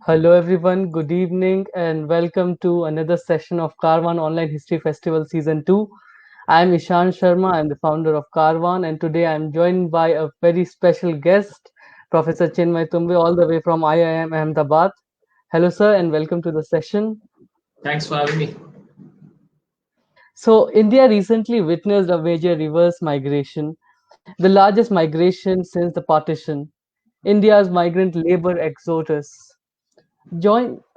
Hello everyone, good evening and welcome to another session of Karwaan Online History Festival Season 2. I am Ishan Sharma, I am the founder of Karwaan and today I am joined by a very special guest, Professor Chinmay Tumbe, all the way from IIM Ahmedabad. Hello sir and welcome to the session. Thanks for having me. So India recently witnessed a major reverse migration, the largest migration since the partition, India's migrant labor exodus.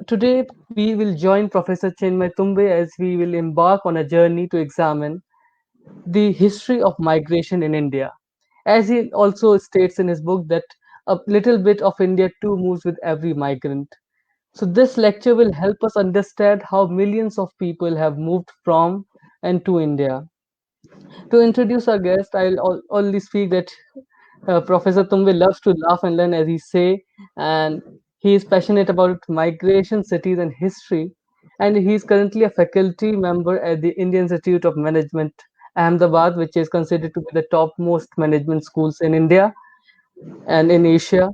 Today we will join Professor Chinmay Tumbe as we will embark on a journey to examine the history of migration in India. As he also states in his book that a little bit of India too moves with every migrant. So this lecture will help us understand how millions of people have moved from and to India. To introduce our guest, only speak that Professor Tumbe loves to laugh and learn, as he say, and he is passionate about migration, cities, and history. And he is currently a faculty member at the Indian Institute of Management, Ahmedabad, which is considered to be the topmost management schools in India and in Asia.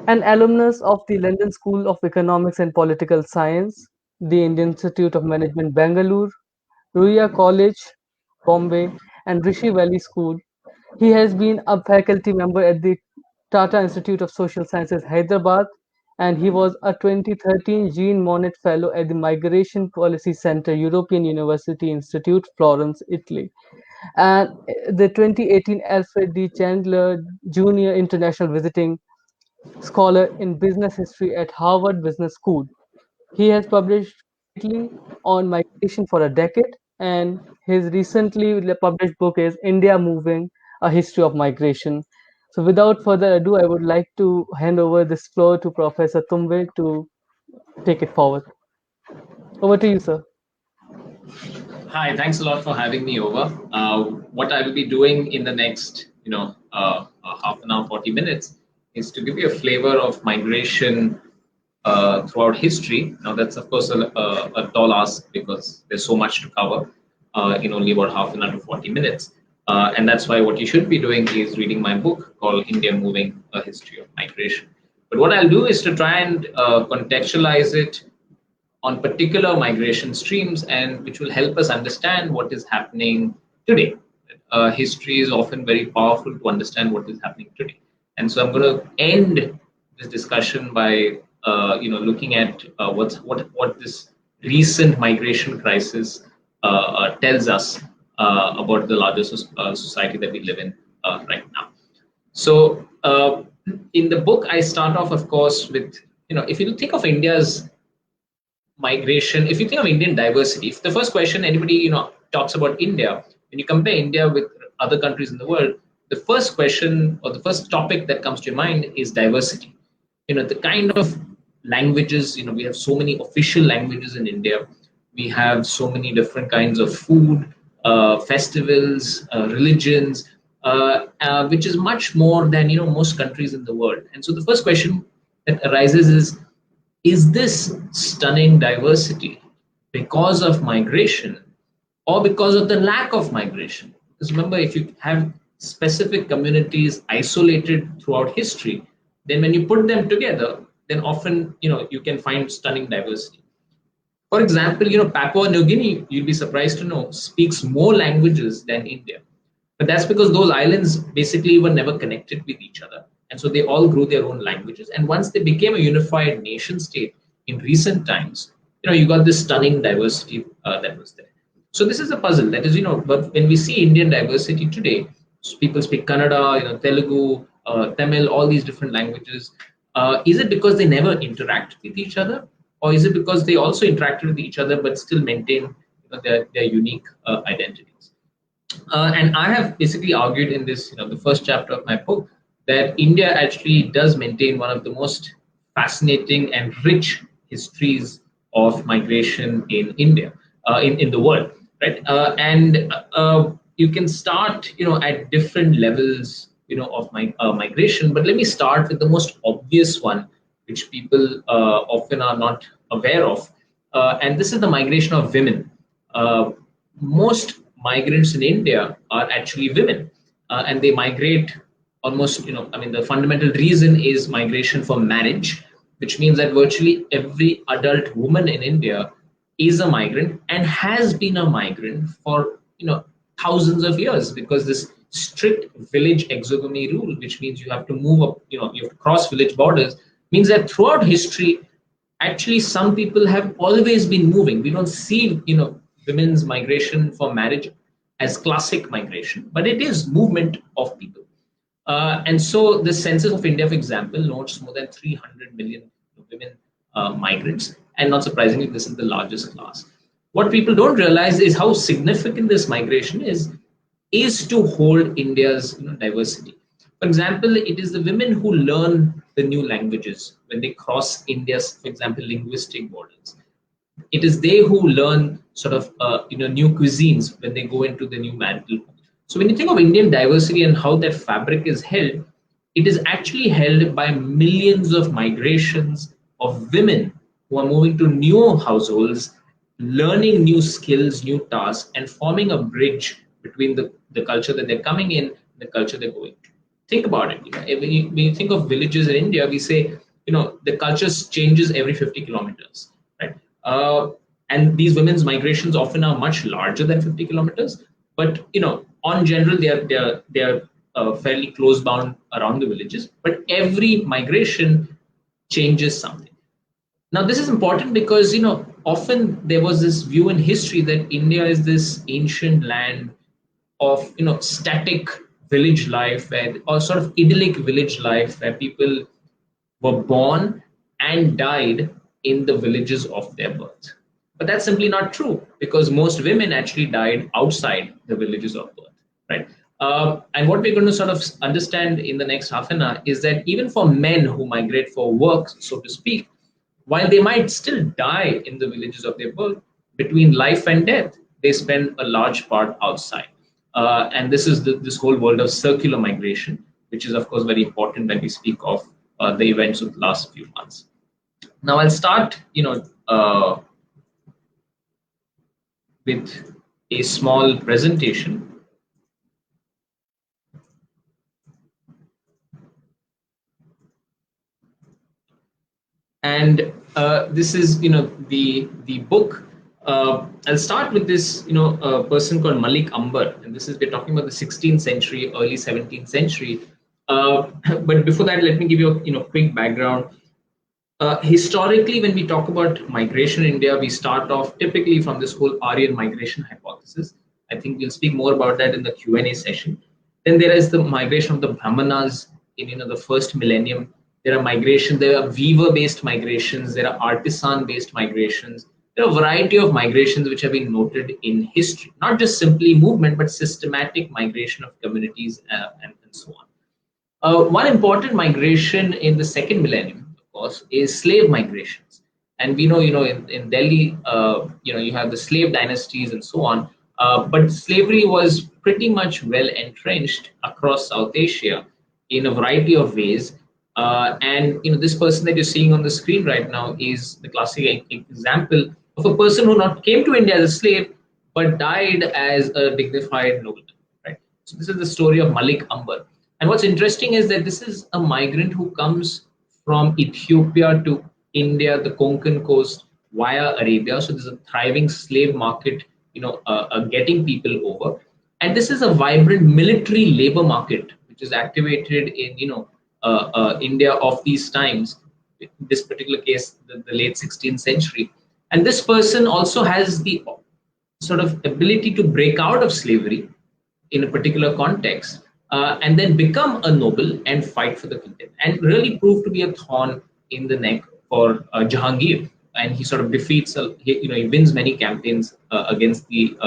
An alumnus of the London School of Economics and Political Science, the Indian Institute of Management, Bangalore, Ruia College, Bombay, and Rishi Valley School. He has been a faculty member at the Tata Institute of Social Sciences, Hyderabad, and he was a 2013 Jean Monnet Fellow at the Migration Policy Center, European University Institute, Florence, Italy, and the 2018 Alfred D. Chandler Junior International Visiting Scholar in Business History at Harvard Business School. He has published widely on migration for a decade, and his recently published book is India Moving: A History of Migration. So, without further ado, I would like to hand over this floor to Professor Tumbe to take it forward. Over to you, sir. Hi, thanks a lot for having me over. What I will be doing in the next, half an hour, 40 minutes is to give you a flavor of migration throughout history. Now, that's of course a tall ask because there's so much to cover in only about half an hour to 40 minutes. And that's why what you should be doing is reading my book called India Moving: A History of Migration. But what I'll do is to try and contextualize it on particular migration streams and which will help us understand what is happening today. History is often very powerful to understand what is happening today. And so I'm going to end this discussion by looking at what this recent migration crisis tells us about the larger society that we live in right now. So in the book, I start off, of course, with if you think of India's migration, if you think of Indian diversity, if the first question anybody talks about India, when you compare India with other countries in the world, the first question or the first topic that comes to your mind is diversity. The kind of languages, we have so many official languages in India. We have so many different kinds of food, festivals, religions, which is much more than most countries in the world. And so the first question that arises is this stunning diversity because of migration or because of the lack of migration? Because remember, if you have specific communities isolated throughout history, then when you put them together, then often you can find stunning diversity. For example, Papua New Guinea, you'll be surprised to know, speaks more languages than India. But that's because those islands basically were never connected with each other. And so they all grew their own languages. And once they became a unified nation state in recent times, you got this stunning diversity that was there. So this is a puzzle. That is, but when we see Indian diversity today, people speak Kannada, Telugu, Tamil, all these different languages. Is it because they never interact with each other? Or is it because they also interacted with each other but still maintain their unique identities? And I have basically argued in this, the first chapter of my book, that India actually does maintain one of the most fascinating and rich histories of migration in India, in the world, right? And you can start, at different levels, of migration. But let me start with the most obvious one, which people often are not aware of, and this is the migration of women. Most migrants in India are actually women, and they migrate almost, the fundamental reason is migration for marriage. which means that virtually every adult woman in India is a migrant and has been a migrant for thousands of years, because this strict village exogamy rule, which means you have to move up, you have to cross village borders, means that throughout history, actually some people have always been moving. We don't see women's migration for marriage as classic migration, but it is movement of people. And so the Census of India, for example, notes more than 300 million women migrants. And not surprisingly, this is the largest class. What people don't realize is how significant this migration is to hold India's diversity. For example, it is the women who learn the new languages when they cross India's, for example, linguistic borders. It is they who learn sort of new cuisines when they go into the new marital home. So when you think of Indian diversity and how that fabric is held, it is actually held by millions of migrations of women who are moving to new households, learning new skills, new tasks, and forming a bridge between the culture that they're coming in and the culture they're going to. Think about it. When you think of villages in India, we say, the culture changes every 50 kilometers, right? And these women's migrations often are much larger than 50 kilometers, but on general, they are fairly close bound around the villages. But every migration changes something. Now, this is important because often there was this view in history that India is this ancient land of static village life, or sort of idyllic village life, where people were born and died in the villages of their birth. But that's simply not true, because most women actually died outside the villages of birth, right? And what we're going to sort of understand in the next half an hour is that even for men who migrate for work, so to speak, while they might still die in the villages of their birth, between life and death, they spend a large part outside. And this is this whole world of circular migration, which is, of course, very important when we speak of the events of the last few months. Now, I'll start, with a small presentation. And this is, the book. I'll start with this, a person called Malik Ambar, and this is, we're talking about the 16th century, early 17th century. But before that, let me give you a quick background. Historically, when we talk about migration in India, we start off typically from this whole Aryan migration hypothesis. I think we'll speak more about that in the Q&A session. Then there is the migration of the Brahmanas in the first millennium. There are weaver-based migrations, there are artisan-based migrations. There are a variety of migrations which have been noted in history, not just simply movement, but systematic migration of communities and so on. One important migration in the second millennium, of course, is slave migrations. And we know, in Delhi, you have the slave dynasties and so on. But slavery was pretty much well entrenched across South Asia in a variety of ways. And this person that you're seeing on the screen right now is the classic example of a person who not came to India as a slave, but died as a dignified nobleman, right? So this is the story of Malik Ambar. And what's interesting is that this is a migrant who comes from Ethiopia to India, the Konkan coast, via Arabia. So there's a thriving slave market, getting people over. And this is a vibrant military labor market, which is activated in, India of these times, in this particular case, the late 16th century. And this person also has the sort of ability to break out of slavery in a particular context, and then become a noble and fight for the kingdom, and really prove to be a thorn in the neck for Jahangir. And he sort of defeats, he wins many campaigns against the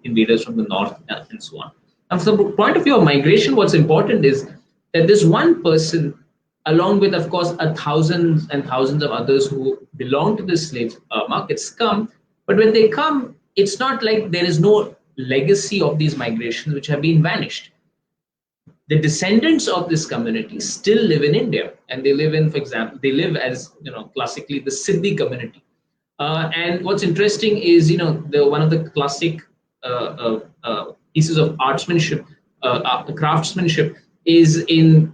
invaders from the north and so on. And from the point of view of migration, what's important is that this one person, along with, of course, thousands and thousands of others who belong to the slave markets, come. But when they come, it's not like there is no legacy of these migrations which have been vanished. The descendants of this community still live in India, and they live in, for example, they live as, classically the Siddhi community. And what's interesting is, one of the classic pieces of craftsmanship is in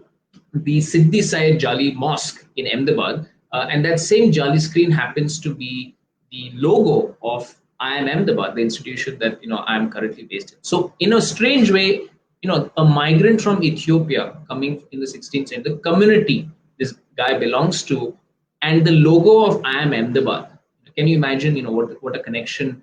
the Siddhi Sayyid Jali Mosque in Ahmedabad, And that same Jali screen happens to be the logo of IIM Ahmedabad, the institution that I am currently based in. So in a strange way, a migrant from Ethiopia coming in the 16th century, the community this guy belongs to, and the logo of IIM Ahmedabad. Can you imagine, what a connection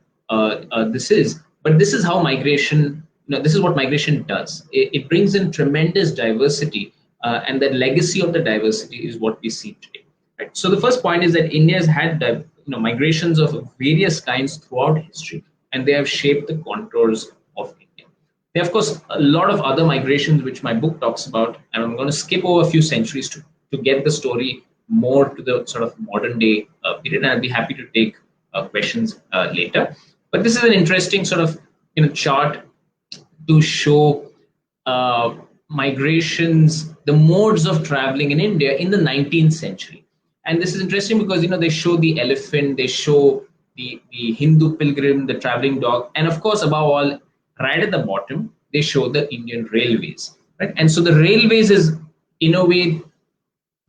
this is? But this is how migration, this is what migration does. It brings in tremendous diversity, and that legacy of the diversity is what we see today. Right? So the first point is that India has had migrations of various kinds throughout history, and they have shaped the contours of India. There are, of course, a lot of other migrations which my book talks about, and I'm going to skip over a few centuries to get the story more to the sort of modern day period, and I'll be happy to take questions later. But this is an interesting sort of chart to show migrations, the modes of traveling in India in the 19th century. And this is interesting because they show the elephant, they show the Hindu pilgrim, the traveling dog, and of course, above all, right at the bottom, they show the Indian railways. Right? And so the railways is, in a way,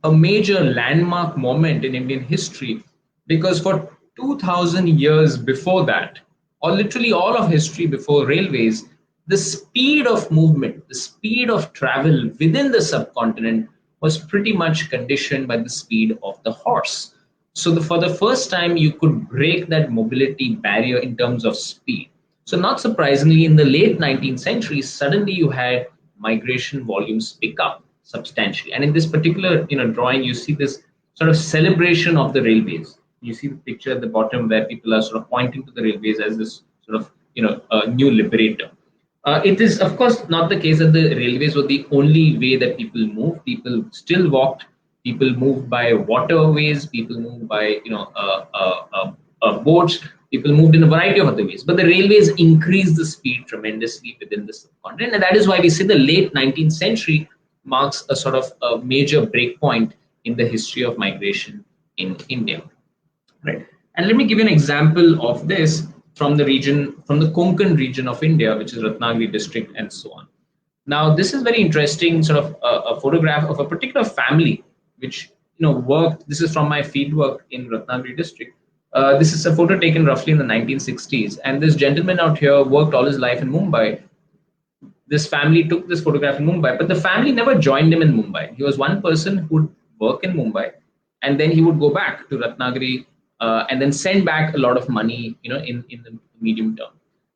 a major landmark moment in Indian history, because for 2000 years before that, or literally all of history before railways, the speed of movement, the speed of travel within the subcontinent was pretty much conditioned by the speed of the horse. So for the first time, you could break that mobility barrier in terms of speed. So not surprisingly, in the late 19th century, suddenly you had migration volumes pick up substantially. And in this particular drawing, you see this sort of celebration of the railways. You see the picture at the bottom where people are sort of pointing to the railways as this sort of new liberator. It is, of course, not the case that the railways were the only way that people moved. People still walked. People moved by waterways. People moved by boats. People moved in a variety of other ways. But the railways increased the speed tremendously within the subcontinent, and that is why we say the late 19th century marks a sort of a major breakpoint in the history of migration in India. Right. And let me give you an example of this from the region, from the Konkan region of India, which is Ratnagiri district and so on. Now, this is very interesting, sort of a photograph of a particular family, which worked. This is from my fieldwork in Ratnagiri district. This is a photo taken roughly in the 1960s, and this gentleman out here worked all his life in Mumbai. This family took this photograph in Mumbai, but the family never joined him in Mumbai. He was one person who would work in Mumbai, and then he would go back to Ratnagiri and then send back a lot of money, in the medium term.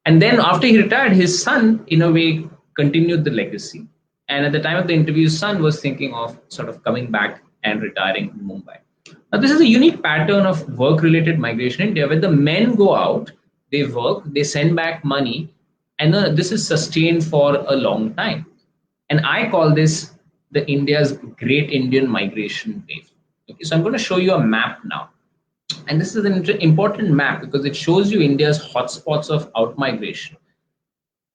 And then after he retired, his son, in a way, continued the legacy. And at the time of the interview, his son was thinking of sort of coming back and retiring in Mumbai. Now, this is a unique pattern of work-related migration in India, where the men go out, they work, they send back money, and this is sustained for a long time. And I call this the India's Great Indian Migration Wave. Okay, so I'm going to show you a map now. And this is an important map because it shows you India's hotspots of out-migration.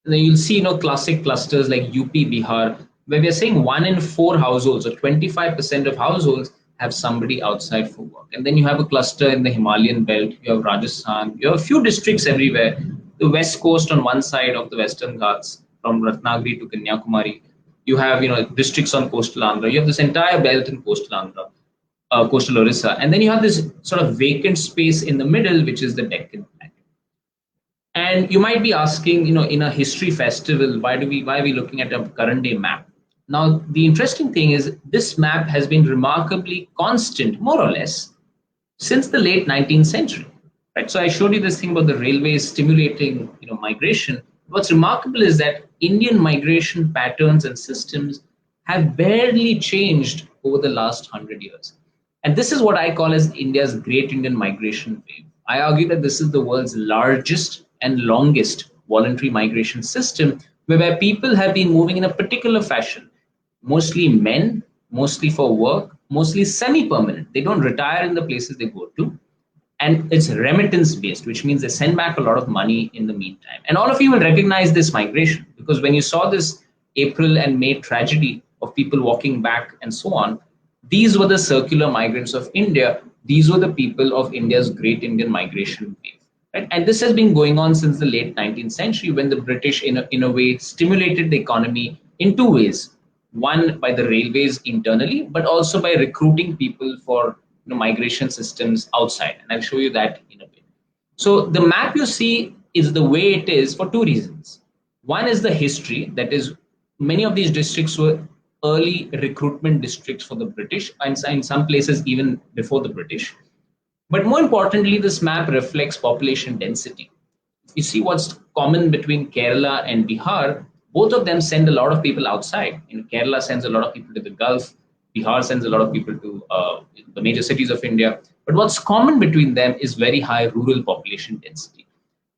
And then you'll see, classic clusters like UP, Bihar, where we're saying 1 in 4 households, or 25% of households, have somebody outside for work. And then you have a cluster in the Himalayan belt, you have Rajasthan, you have a few districts everywhere, the west coast on one side of the Western Ghats, from Ratnagiri to Kanyakumari. You have, districts on coastal Andhra. You have this entire belt in coastal Andhra, coastal Orissa. And then you have this sort of vacant space in the middle, which is the Deccan Plateau. And you might be asking, in a history festival, why are we looking at a current day map? Now, the interesting thing is this map has been remarkably constant, more or less, since the late 19th century. Right? So I showed you this thing about the railways stimulating, migration. What's remarkable is that Indian migration patterns and systems have barely changed over the last 100 years. And this is what I call as India's Great Indian Migration Wave. I argue that this is the world's largest and longest voluntary migration system, where people have been moving in a particular fashion. Mostly men, mostly for work, mostly semi-permanent. They don't retire in the places they go to. And it's remittance based, which means they send back a lot of money in the meantime. And all of you will recognize this migration, because when you saw this April and May tragedy of people walking back and so on, these were the circular migrants of India. These were the people of India's Great Indian Migration Wave. Right? And this has been going on since the late 19th century, when the British, in a way, stimulated the economy in two ways. One, by the railways internally, but also by recruiting people for migration systems outside, and I'll show you that in a bit. So the map you see is the way it is for two reasons. One is the history, that is, many of these districts were early recruitment districts for the British, and in some places even before the British. But more importantly, this map reflects population density. You see what's common between Kerala and Bihar. Both of them send a lot of people outside. Kerala sends a lot of people to the Gulf. Bihar sends a lot of people to the major cities of India. But what's common between them is very high rural population density.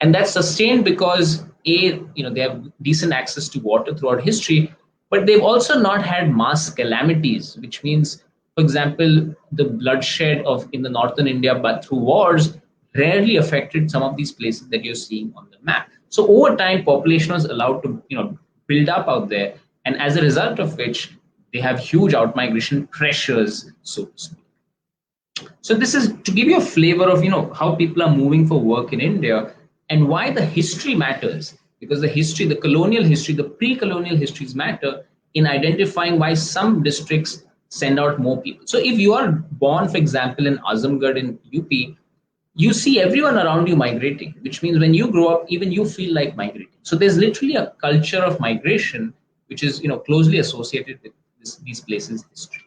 And that's sustained because they have decent access to water throughout history, but they've also not had mass calamities, which means, for example, the bloodshed in the northern India, but through wars, rarely affected some of these places that you're seeing on the map. So over time, population was allowed to build up out there, and as a result of which, they have huge outmigration pressures, so to speak. So this is to give you a flavor of how people are moving for work in India and why the history matters, because the history, the colonial history, the pre-colonial histories matter in identifying why some districts send out more people. So if you are born, for example, in Azamgarh in UP, you see everyone around you migrating, which means when you grow up, even you feel like migrating. So there's literally a culture of migration, which is closely associated with these places' history.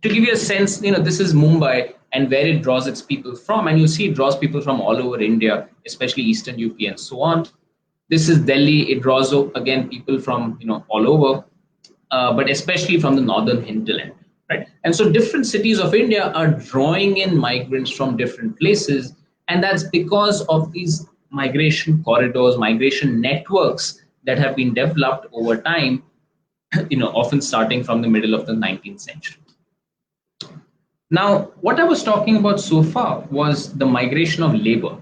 To give you a sense, this is Mumbai and where it draws its people from, and you see it draws people from all over India, especially Eastern UP and so on. This is Delhi. It draws again people from all over, but especially from the northern hinterland. Right? And so different cities of India are drawing in migrants from different places. And that's because of these migration corridors, migration networks that have been developed over time, often starting from the middle of the 19th century. Now, what I was talking about so far was the migration of labor.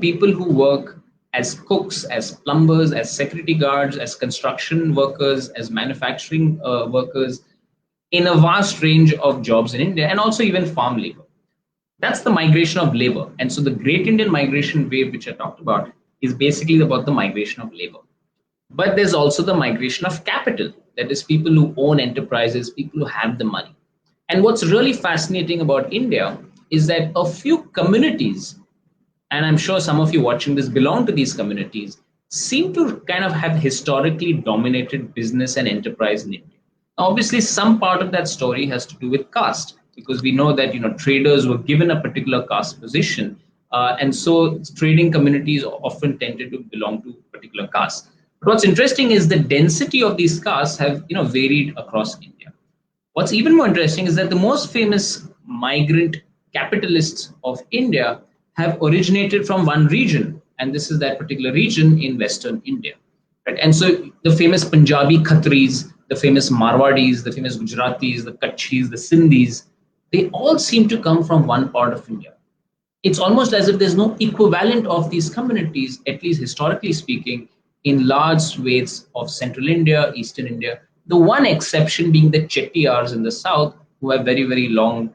People who work as cooks, as plumbers, as security guards, as construction workers, as manufacturing workers, in a vast range of jobs in India, and also even farm labor. That's the migration of labor. And so the Great Indian Migration Wave, which I talked about, is basically about the migration of labor. But there's also the migration of capital, that is, people who own enterprises, people who have the money. And what's really fascinating about India is that a few communities, and I'm sure some of you watching this belong to these communities, seem to kind of have historically dominated business and enterprise in India. Obviously, some part of that story has to do with caste, because we know that traders were given a particular caste position, and so trading communities often tended to belong to particular castes. But what's interesting is the density of these castes have varied across India. What's even more interesting is that the most famous migrant capitalists of India have originated from one region, and this is that particular region in Western India. Right? And so the famous Punjabi Khatris, the famous Marwadis, the famous Gujaratis, the Kutchis, the Sindhis, they all seem to come from one part of India. It's almost as if there's no equivalent of these communities, at least historically speaking, in large swathes of central India, eastern India. The one exception being the Chettiars in the south, who have very, very long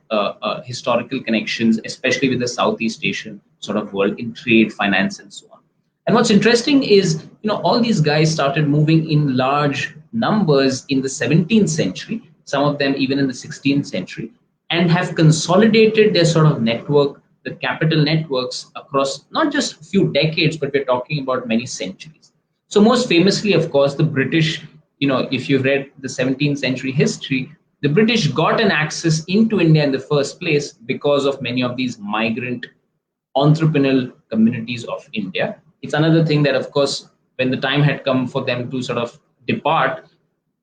historical connections, especially with the Southeast Asian sort of world in trade, finance, and so on. And what's interesting is, all these guys started moving in large numbers in the 17th century, some of them even in the 16th century, and have consolidated their sort of network, the capital networks, across not just a few decades, but we're talking about many centuries. So most famously, of course, the British, if you've read the 17th century history, the British got an access into India in the first place because of many of these migrant entrepreneurial communities of India. It's another thing that, of course, when the time had come for them to sort of depart,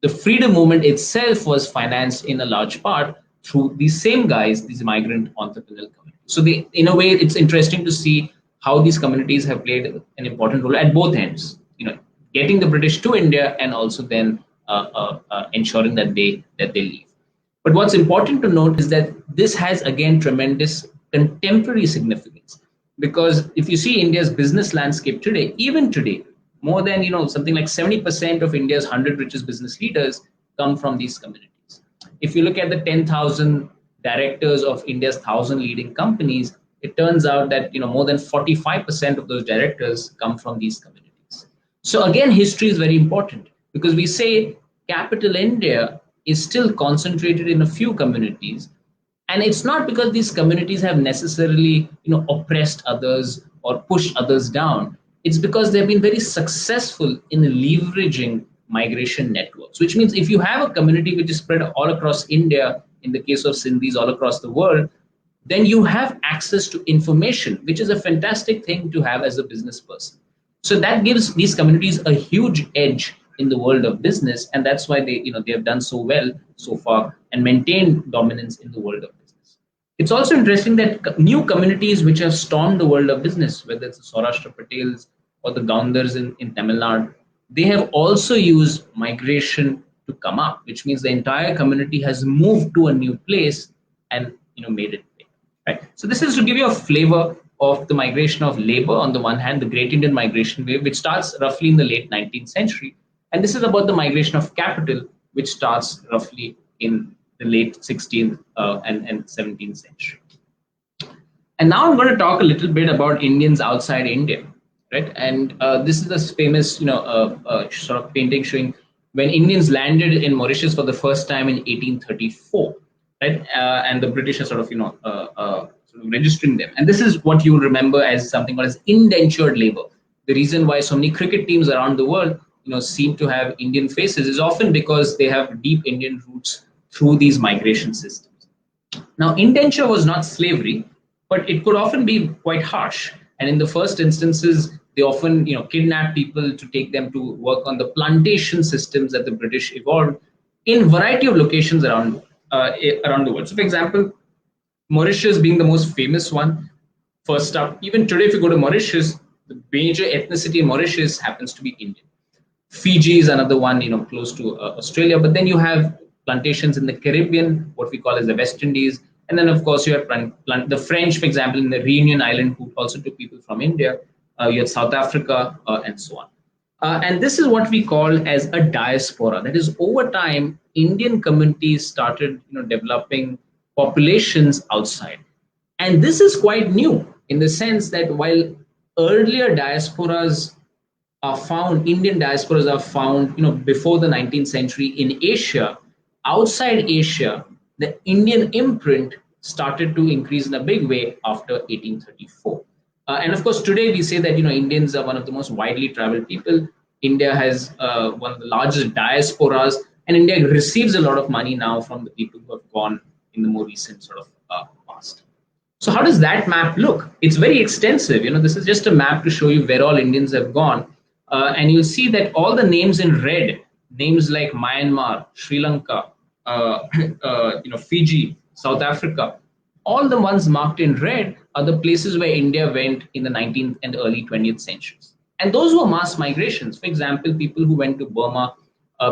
the freedom movement itself was financed in a large part through these same guys, these migrant entrepreneurial communities. So in a way, it's interesting to see how these communities have played an important role at both ends, getting the British to India and also then ensuring that they leave. But what's important to note is that this has, again, tremendous contemporary significance, because if you see India's business landscape today, even today, more than something like 70% of India's 100 richest business leaders come from these communities. If you look at the 10,000 directors of India's 1,000 leading companies, it turns out that more than 45% of those directors come from these communities. So again, history is very important, because we say capital India is still concentrated in a few communities, And it's not because these communities have necessarily, oppressed others or pushed others down. It's because they've been very successful in leveraging migration networks, which means if you have a community which is spread all across India, in the case of Sindhis all across the world, then you have access to information, which is a fantastic thing to have as a business person. So that gives these communities a huge edge in the world of business, and that's why they have done so well so far and maintained dominance in the world of business. It's also interesting that new communities which have stormed the world of business, whether it's the Saurashtra Patels or the Gaundars in Tamil Nadu, they have also used migration to come up, which means the entire community has moved to a new place and made it big. Right. So this is to give you a flavor of the migration of labor on the one hand, the Great Indian Migration Wave, which starts roughly in the late 19th century. And this is about the migration of capital, which starts roughly in the late 16th and 17th century. And now I'm going to talk a little bit about Indians outside India, right? And this is this famous, sort of painting showing when Indians landed in Mauritius for the first time in 1834, right? And the British are sort of, sort of registering them. And this is what you will remember as something called as indentured labor. The reason why so many cricket teams around the world, seem to have Indian faces is often because they have deep Indian roots through these migration systems. Now, indenture was not slavery, but it could often be quite harsh. And in the first instances, they often, kidnap people to take them to work on the plantation systems that the British evolved in variety of locations around the world. So, for example, Mauritius being the most famous one. First up, even today, if you go to Mauritius, the major ethnicity in Mauritius happens to be Indian. Fiji is another one, close to Australia. But then you have plantations in the Caribbean, what we call as the West Indies. And then, of course, you have the French, for example, in the Reunion Island, who also took people from India. You have South Africa, and so on. And this is what we call as a diaspora. That is, over time, Indian communities started, developing populations outside. And this is quite new in the sense that while earlier diasporas are found, Indian diasporas are found, before the 19th century in Asia, outside Asia, the Indian imprint started to increase in a big way after 1834. And of course, today we say that, Indians are one of the most widely traveled people. India has one of the largest diasporas, and India receives a lot of money now from the people who have gone in the more recent sort of past. So how does that map look? It's very extensive. This is just a map to show you where all Indians have gone. And you'll see that all the names in red, names like Myanmar, Sri Lanka, Fiji, South Africa, all the ones marked in red are the places where India went in the 19th and early 20th centuries. And those were mass migrations. For example, people who went to Burma,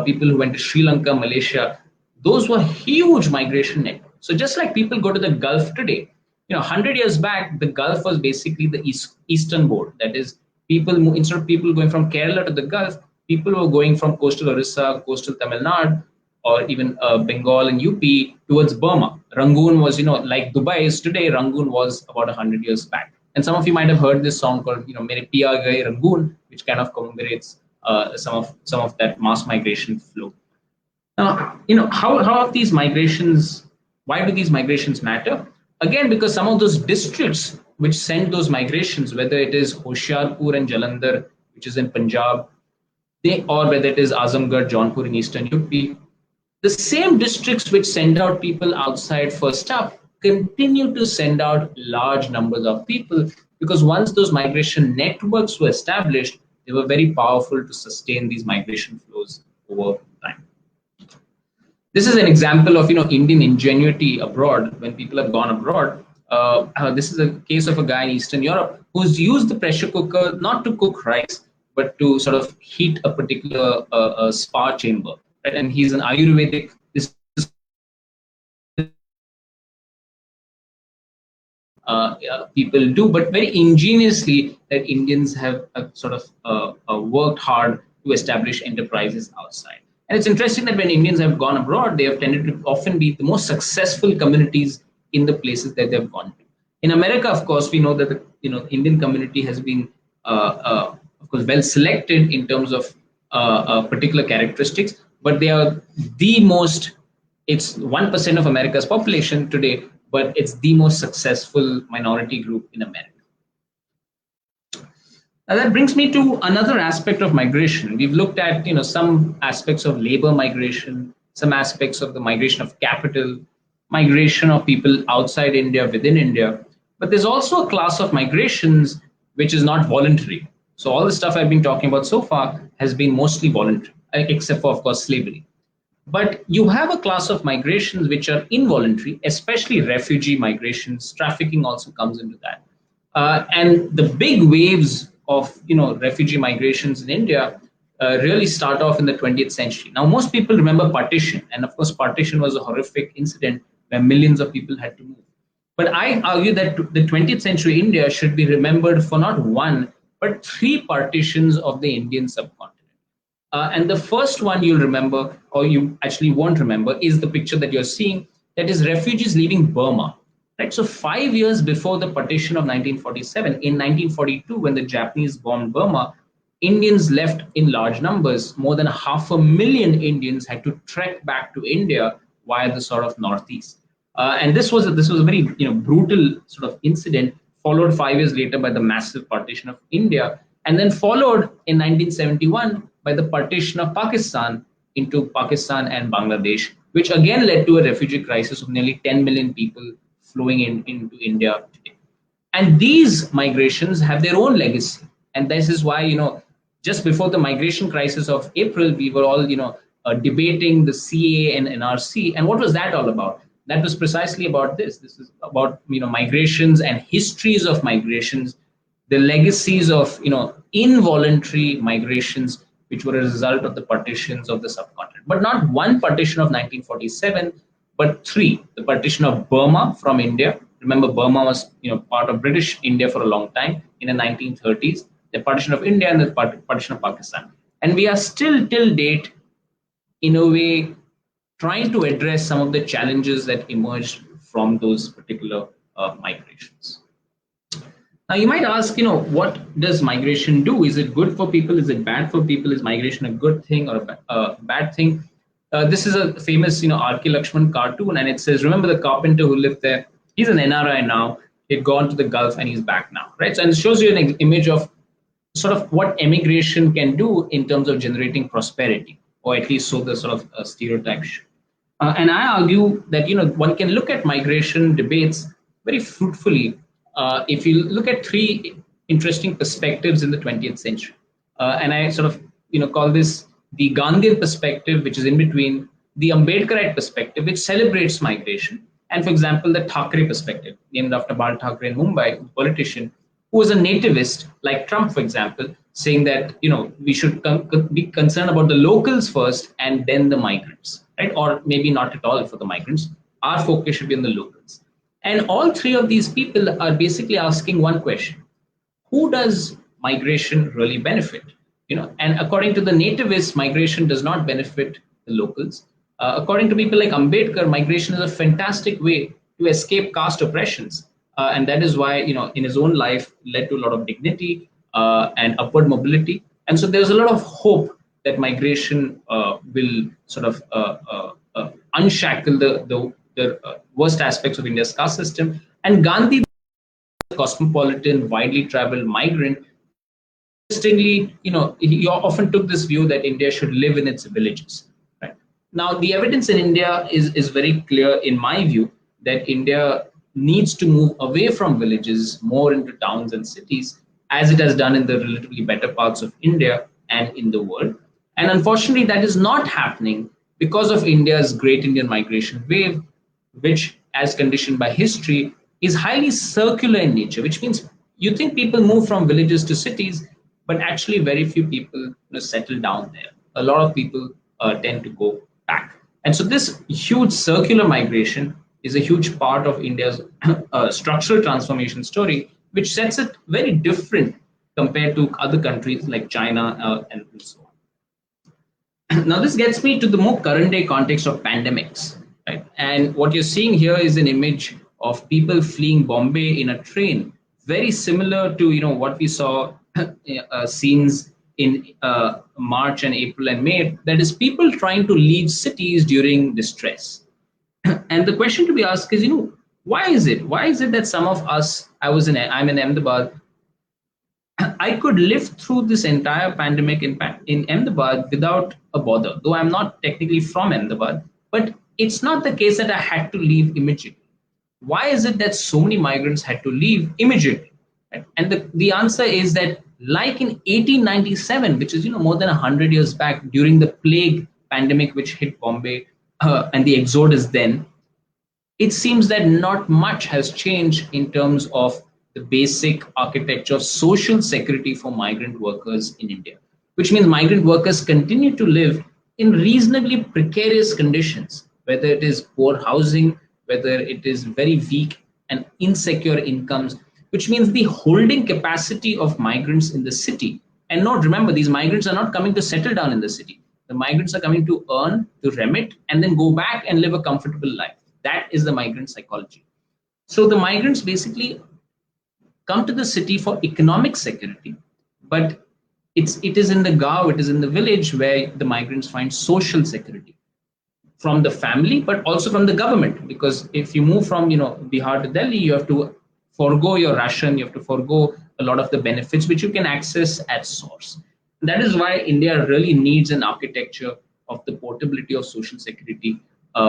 people who went to Sri Lanka, Malaysia, those were huge migration networks. So just like people go to the Gulf today, 100 years back, the Gulf was basically the eastern board. That is, instead of people going from Kerala to the Gulf, people were going from coastal Orissa, coastal Tamil Nadu, or even Bengal and UP towards Burma. Rangoon was, like Dubai is today, Rangoon was about 100 years back. And some of you might have heard this song called, Mere Piya Gaye Rangoon, which kind of commemorates some of that mass migration flow. Now, how have these migrations, why do these migrations matter? Again, because some of those districts which send those migrations, whether it is Hoshiarpur and Jalandhar, which is in Punjab, or whether it is Azamgarh, Jaunpur in eastern UP, the same districts which send out people outside first up continue to send out large numbers of people, because once those migration networks were established, they were very powerful to sustain these migration flows over time. This is an example of Indian ingenuity abroad when people have gone abroad. This is a case of a guy in Eastern Europe who's used the pressure cooker not to cook rice, but to sort of heat a particular spa chamber. Right? And he's an Ayurvedic. This is people do, but very ingeniously that Indians have sort of worked hard to establish enterprises outside. And it's interesting that when Indians have gone abroad, they have tended to often be the most successful communities in the places that they've gone to. In America, of course, we know that the Indian community has been, of course, well selected in terms of particular characteristics, but they are the most. It's 1% of America's population today, but it's the most successful minority group in America. Now that brings me to another aspect of migration. We've looked at some aspects of labor migration, some aspects of the migration of capital, migration of people outside India, within India. But there's also a class of migrations which is not voluntary. So all the stuff I've been talking about so far has been mostly voluntary, except for, of course, slavery. But you have a class of migrations which are involuntary, especially refugee migrations. Trafficking also comes into that. And the big waves of refugee migrations in India really start off in the 20th century. Now, most people remember partition, and of course, partition was a horrific incident where millions of people had to move. But I argue that the 20th century India should be remembered for not one, but three partitions of the Indian subcontinent. And the first one you'll remember, or you actually won't remember, is the picture that you're seeing, that is refugees leaving Burma. Right? So 5 years before the partition of 1947, in 1942, when the Japanese bombed Burma, Indians left in large numbers. More than 500,000 Indians had to trek back to India via the sort of northeast. And this was a very brutal sort of incident, followed 5 years later by the massive partition of India, and then followed in 1971 by the partition of Pakistan into Pakistan and Bangladesh, which again led to a refugee crisis of nearly 10 million people flowing into India today. And these migrations have their own legacy. And this is why, just before the migration crisis of April, we were all, debating the CA and NRC. And what was that all about? That was precisely about this. This is about, migrations and histories of migrations, the legacies of, involuntary migrations, which were a result of the partitions of the subcontinent. But not one partition of 1947, but three. The partition of Burma from India. Remember, Burma was part of British India for a long time in the 1930s. The partition of India and the partition of Pakistan. And we are still till date, in a way, trying to address some of the challenges that emerged from those particular migrations. Now, you might ask, what does migration do? Is it good for people? Is it bad for people? Is migration a good thing or a bad thing? This is a famous, R.K. Lakshman cartoon, and it says, remember the carpenter who lived there? He's an NRI now. He'd gone to the Gulf and he's back now, right? So, and it shows you an image of sort of what emigration can do in terms of generating prosperity, or at least so the sort of stereotype should. And I argue that, one can look at migration debates very fruitfully if you look at three interesting perspectives in the 20th century. And I sort of, call this the Gandhian perspective, which is in between, the Ambedkarite perspective, which celebrates migration, and, for example, the Thackeray perspective, named after Bal Thackeray in Mumbai, a politician who was a nativist, like Trump, for example, saying that, we should be concerned about the locals first and then the migrants, right? Or maybe not at all for the migrants. Our focus should be on the locals. And all three of these people are basically asking one question: who does migration really benefit? And according to the nativists, migration does not benefit the locals. According to people like Ambedkar, migration is a fantastic way to escape caste oppressions. And that is why, in his own life, led to a lot of dignity and upward mobility. And so there's a lot of hope that migration will sort of unshackle the worst aspects of India's caste system. And Gandhi, a cosmopolitan, widely traveled migrant, interestingly, he often took this view that India should live in its villages. Right? Now, the evidence in India is very clear, in my view, that India needs to move away from villages more into towns and cities, as it has done in the relatively better parts of India and in the world. And unfortunately, that is not happening because of India's Great Indian Migration Wave, which, as conditioned by history, is highly circular in nature, which means you think people move from villages to cities, but actually very few people settle down there. A lot of people tend to go back. And so this huge circular migration is a huge part of India's structural transformation story, which sets it very different compared to other countries like China and so on. Now, this gets me to the more current day context of pandemics. Right? And what you're seeing here is an image of people fleeing Bombay in a train, very similar to what we saw scenes in March and April and May. That is, people trying to leave cities during distress. And the question to be asked is, Why is it? Why is it that some of us, I'm in Ahmedabad, I could live through this entire pandemic in Ahmedabad without a bother, though I'm not technically from Ahmedabad, but it's not the case that I had to leave immediately. Why is it that so many migrants had to leave immediately? Right? And the answer is that, like in 1897, which is more than 100 years back, during the plague pandemic which hit Bombay and the exodus then, it seems that not much has changed in terms of the basic architecture of social security for migrant workers in India, which means migrant workers continue to live in reasonably precarious conditions, whether it is poor housing, whether it is very weak and insecure incomes, which means the holding capacity of migrants in the city. And not remember, these migrants are not coming to settle down in the city. The migrants are coming to earn, to remit, and then go back and live a comfortable life. That is the migrant psychology. So the migrants basically come to the city for economic security, but it is in the gaon, it is in the village where the migrants find social security from the family, but also from the government. Because if you move from Bihar to Delhi, you have to forego your ration, you have to forego a lot of the benefits which you can access at source. And that is why India really needs an architecture of the portability of social security,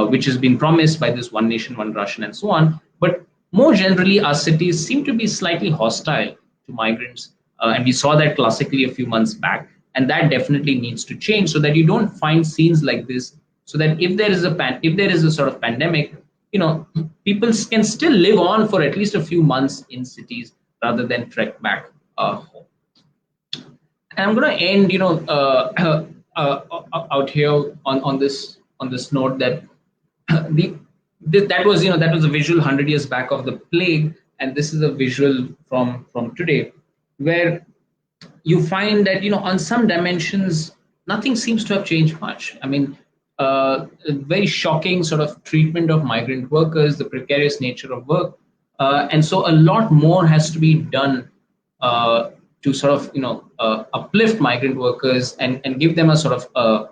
which has been promised by this one nation, one ration, and so on. But more generally, our cities seem to be slightly hostile to migrants, and we saw that classically a few months back. And that definitely needs to change so that you don't find scenes like this. So that if there is a sort of pandemic, people can still live on for at least a few months in cities rather than trek back home. And I'm going to end, out here on this note that the that was a visual 100 years back of the plague, and this is a visual from today, where you find that on some dimensions nothing seems to have changed much. I mean, a very shocking sort of treatment of migrant workers, the precarious nature of work, and so a lot more has to be done to sort of uplift migrant workers and give them a sort of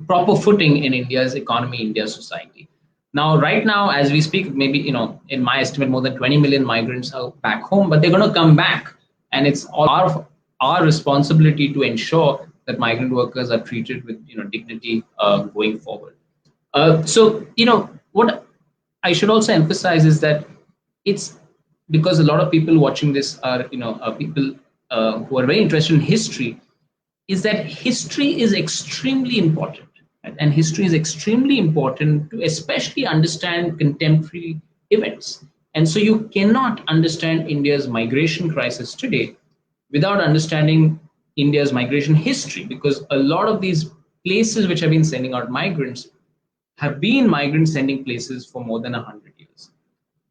proper footing in India's economy, India's society. Now, right now, as we speak, maybe in my estimate, more than 20 million migrants are back home, but they're going to come back, and it's all our responsibility to ensure that migrant workers are treated with dignity going forward. So what I should also emphasize is that it's because a lot of people watching this are people who are very interested in history, is that history is extremely important, right? And history is extremely important to especially understand contemporary events. And so you cannot understand India's migration crisis today without understanding India's migration history, because a lot of these places which have been sending out migrants have been migrant sending places for more than 100 years.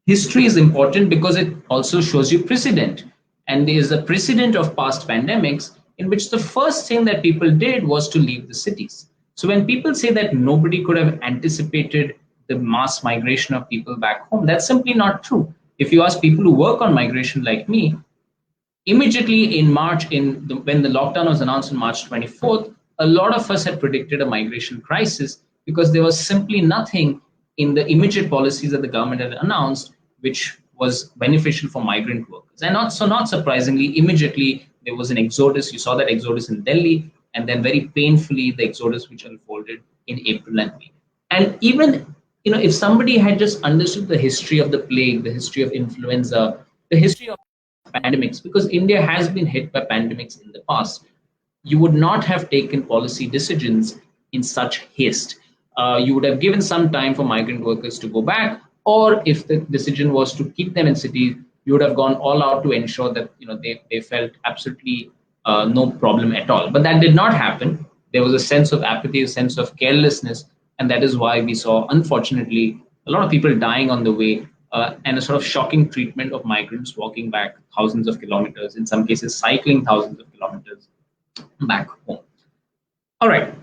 History is important because it also shows you precedent. And there is a precedent of past pandemics in which the first thing that people did was to leave the cities. So when people say that nobody could have anticipated the mass migration of people back home, that's simply not true. If you ask people who work on migration like me, immediately in March, when the lockdown was announced on March 24th, a lot of us had predicted a migration crisis because there was simply nothing in the immediate policies that the government had announced which was beneficial for migrant workers. And not surprisingly, immediately there was an exodus. You saw that exodus in Delhi, and then very painfully the exodus which unfolded in April and May. And even if somebody had just understood the history of the plague, the history of influenza, the history of pandemics, because India has been hit by pandemics in the past, you would not have taken policy decisions in such haste. You would have given some time for migrant workers to go back, or if the decision was to keep them in cities, you would have gone all out to ensure that they felt absolutely no problem at all. But that did not happen. There was a sense of apathy, a sense of carelessness, and that is why we saw, unfortunately, a lot of people dying on the way, and a sort of shocking treatment of migrants walking back thousands of kilometers, in some cases cycling thousands of kilometers back home. All right,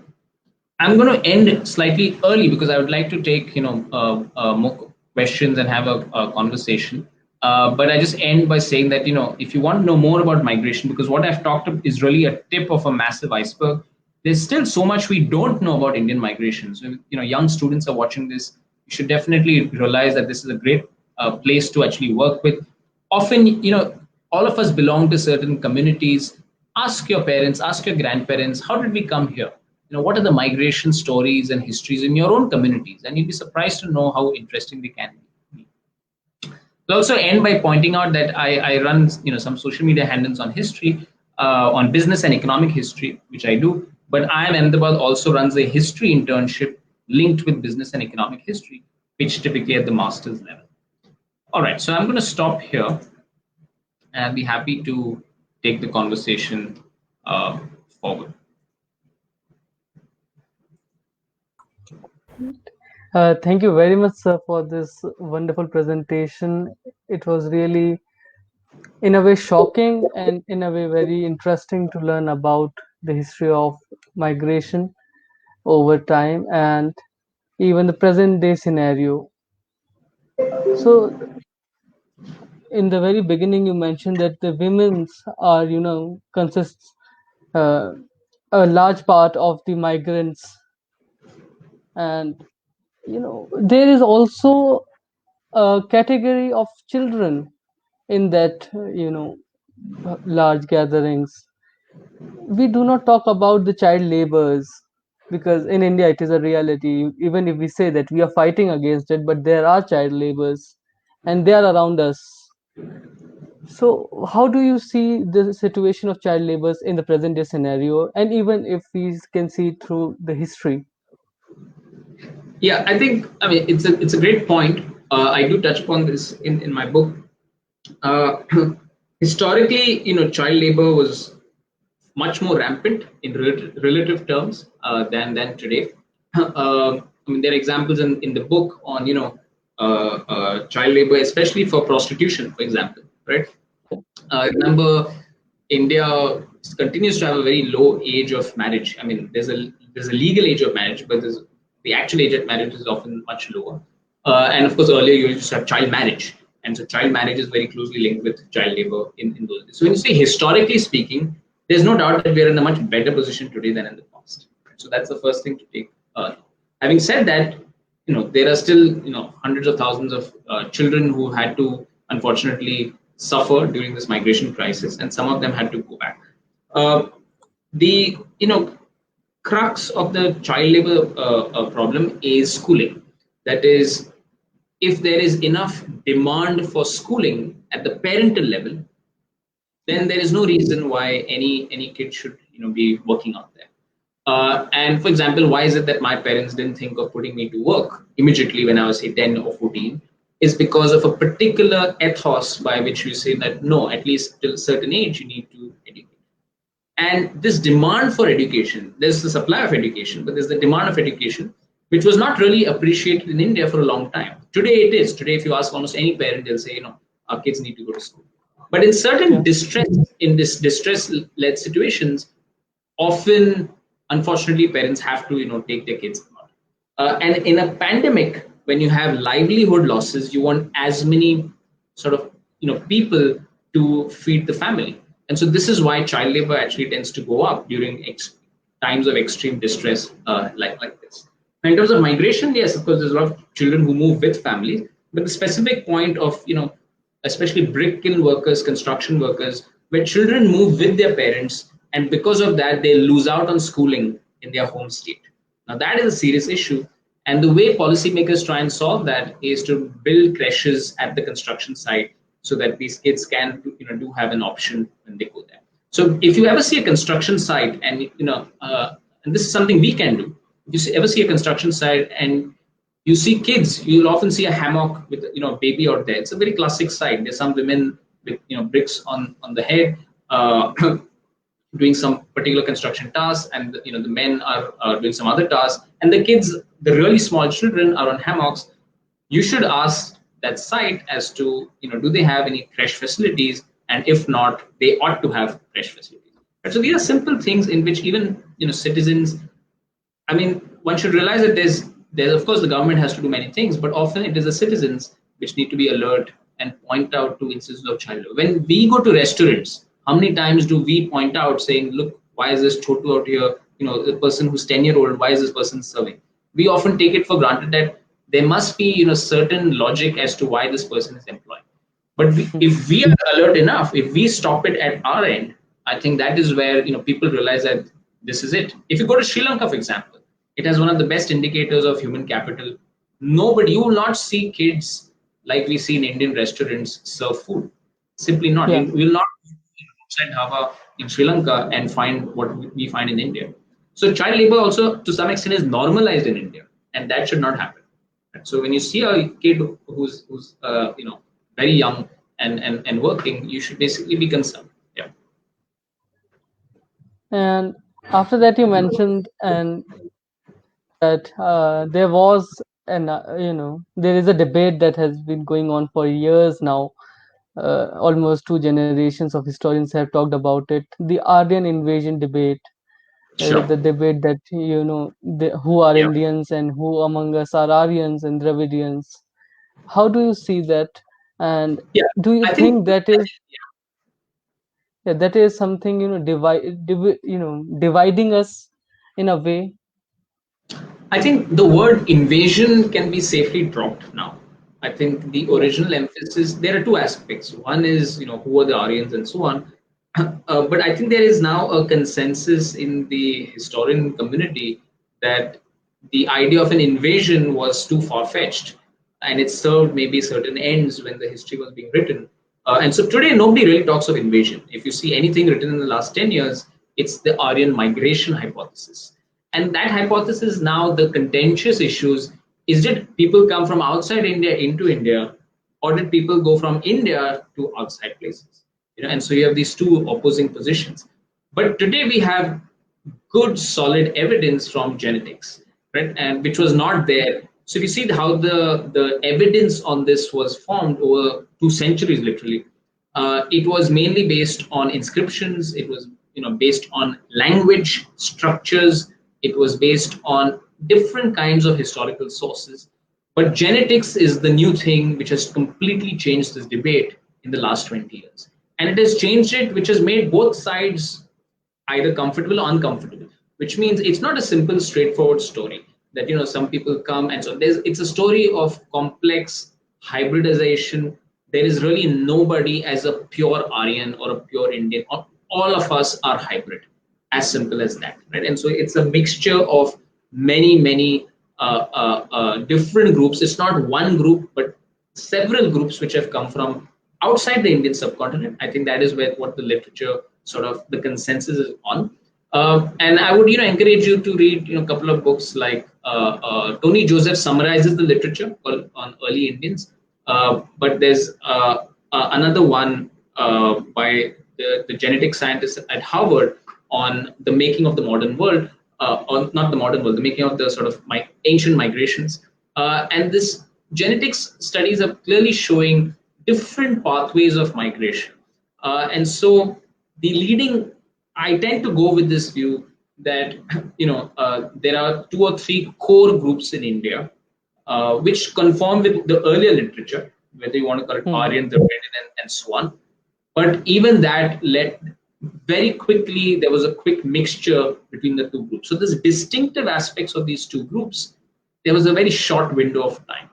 I'm going to end slightly early because I would like to take more questions and have a conversation. But I just end by saying that if you want to know more about migration, because what I've talked about is really a tip of a massive iceberg, there's still so much we don't know about Indian migration. So young students are watching this, you should definitely realize that this is a great place to actually work with. Often, all of us belong to certain communities. Ask your parents, ask your grandparents, how did we come here? What are the migration stories and histories in your own communities? And you'll be surprised to know how interesting they can be. I'll also end by pointing out that I run some social media handles on history, on business and economic history, which I do. But Ahmedabad also runs a history internship linked with business and economic history, which typically at the master's level. All right, so I'm going to stop here, and I'll be happy to take the conversation forward. Thank you very much, sir, for this wonderful presentation. It was really, in a way, shocking and in a way very interesting to learn about the history of migration over time and even the present day scenario. So, in the very beginning, you mentioned that the women's are, consists uh, a large part of the migrants, and there is also a category of children in that large gatherings. We do not talk about the child labors because in India it is a reality. Even if we say that we are fighting against it, but there are child labors and they are around us. So how do you see the situation of child labors in the present day scenario, and even if we can see through the history? Yeah, I mean it's a great point. I do touch upon this in my book. Uh, Historically, child labor was much more rampant in relative terms than today. I mean, there are examples in the book on child labor, especially for prostitution, for example, right? Remember, India continues to have a very low age of marriage. I mean, there's a legal age of marriage, but the actual age of marriage is often much lower. And of course, earlier you used to have child marriage, and so child marriage is very closely linked with child labor in those days. So when you say historically speaking, there's no doubt that we are in a much better position today than in the past. So that's the first thing to take. Having said that, there are still hundreds of thousands of children who had to unfortunately suffer during this migration crisis, and some of them had to go back. The crux of the child labor problem is schooling. That is, if there is enough demand for schooling at the parental level, then there is no reason why any kid should be working out there. And for example, why is it that my parents didn't think of putting me to work immediately when I was say 10 or 14? Is because of a particular ethos by which you say that no, at least till a certain age you need to educate. And this demand for education, there's the supply of education, but there's the demand of education, which was not really appreciated in India for a long time. Today it is. Today, if you ask almost any parent, they'll say, our kids need to go to school. But in certain distress-led situations, often, unfortunately, parents have to take their kids out. And in a pandemic, when you have livelihood losses, you want as many sort of people to feed the family. And so this is why child labor actually tends to go up during times of extreme distress like this. Now, in terms of migration, yes, of course, there's a lot of children who move with families, but the specific point of especially brick kiln workers, construction workers, where children move with their parents, and because of that, they lose out on schooling in their home state. Now, that is a serious issue. And the way policymakers try and solve that is to build creches at the construction site so that these kids can do have an option when they go there. So if you ever see a construction site, and and this is something we can do, if you ever see a construction site and you see kids, you'll often see a hammock with a baby out there. It's a very classic sight. There's some women with bricks on the head doing some particular construction tasks, and the men are doing some other tasks, and the kids, the really small children, are on hammocks. You should ask that site as to do they have any creche facilities, and if not, they ought to have creche facilities. Right? So these are simple things in which even citizens. I mean, one should realize that there's of course the government has to do many things, but often it is the citizens which need to be alert and point out to instances of child labor. When we go to restaurants, how many times do we point out saying, look, why is this chotu out here? The person who's 10-year-old, why is this person serving? We often take it for granted that there must be certain logic as to why this person is employed. But Hmm. if we are alert enough, if we stop it at our end, I think that is where people realize that this is it. If you go to Sri Lanka, for example, it has one of the best indicators of human capital. Nobody, you will not see kids like we see in Indian restaurants serve food. Simply not. Yeah. You will not go outside dhaba in Sri Lanka and find what we find in India. So child labor also to some extent is normalized in India, and that should not happen. So when you see a kid who's very young and working, you should basically be concerned. Yeah. And after that, you mentioned and that there was an there is a debate that has been going on for years now. Almost two generations of historians have talked about it. The Aryan invasion debate, Sure. the debate that who are Yeah. Indians and who among us are Aryans and Dravidians. How do you see that? And Yeah. do you I think think that is, yeah, that is something dividing us in a way? I think the word invasion can be safely dropped now. I think the Yeah. original emphasis, there are two aspects. One is, who are the Aryans and so on. But I think there is now a consensus in the historian community that the idea of an invasion was too far-fetched, and it served maybe certain ends when the history was being written. And so today, nobody really talks of invasion. If you see anything written in the last 10 years, it's the Aryan migration hypothesis. And that hypothesis now, the contentious issues is, did people come from outside India into India, or did people go from India to outside places? And so you have these two opposing positions. But today we have good solid evidence from genetics, right? And which was not there. So we see how the evidence on this was formed over 2 centuries, literally. It was mainly based on inscriptions. It was based on language structures. It was based on different kinds of historical sources. But genetics is the new thing which has completely changed this debate in the last 20 years. And it has changed it, which has made both sides either comfortable or uncomfortable, which means it's not a simple straightforward story that some people come, and so it's a story of complex hybridization. There is really nobody as a pure Aryan or a pure Indian. All of us are hybrid, as simple as that, right? And so it's a mixture of many different groups. It's not one group but several groups which have come from outside the Indian subcontinent. I think that is where what the literature sort of the consensus is on. And I would encourage you to read a couple of books like Tony Joseph summarizes the literature on early Indians. But there's another one by the genetic scientist at Harvard on the making of the modern world, or not the modern world, the making of the sort of ancient migrations. And this genetics studies are clearly showing different pathways of migration. And so the leading, I tend to go with this view that there are 2 or 3 core groups in India which conform with the earlier literature, whether you want to call it Hmm. Aryan, Dravidian, and so on. But even that led very quickly, there was a quick mixture between the two groups. So these distinctive aspects of these two groups, there was a very short window of time.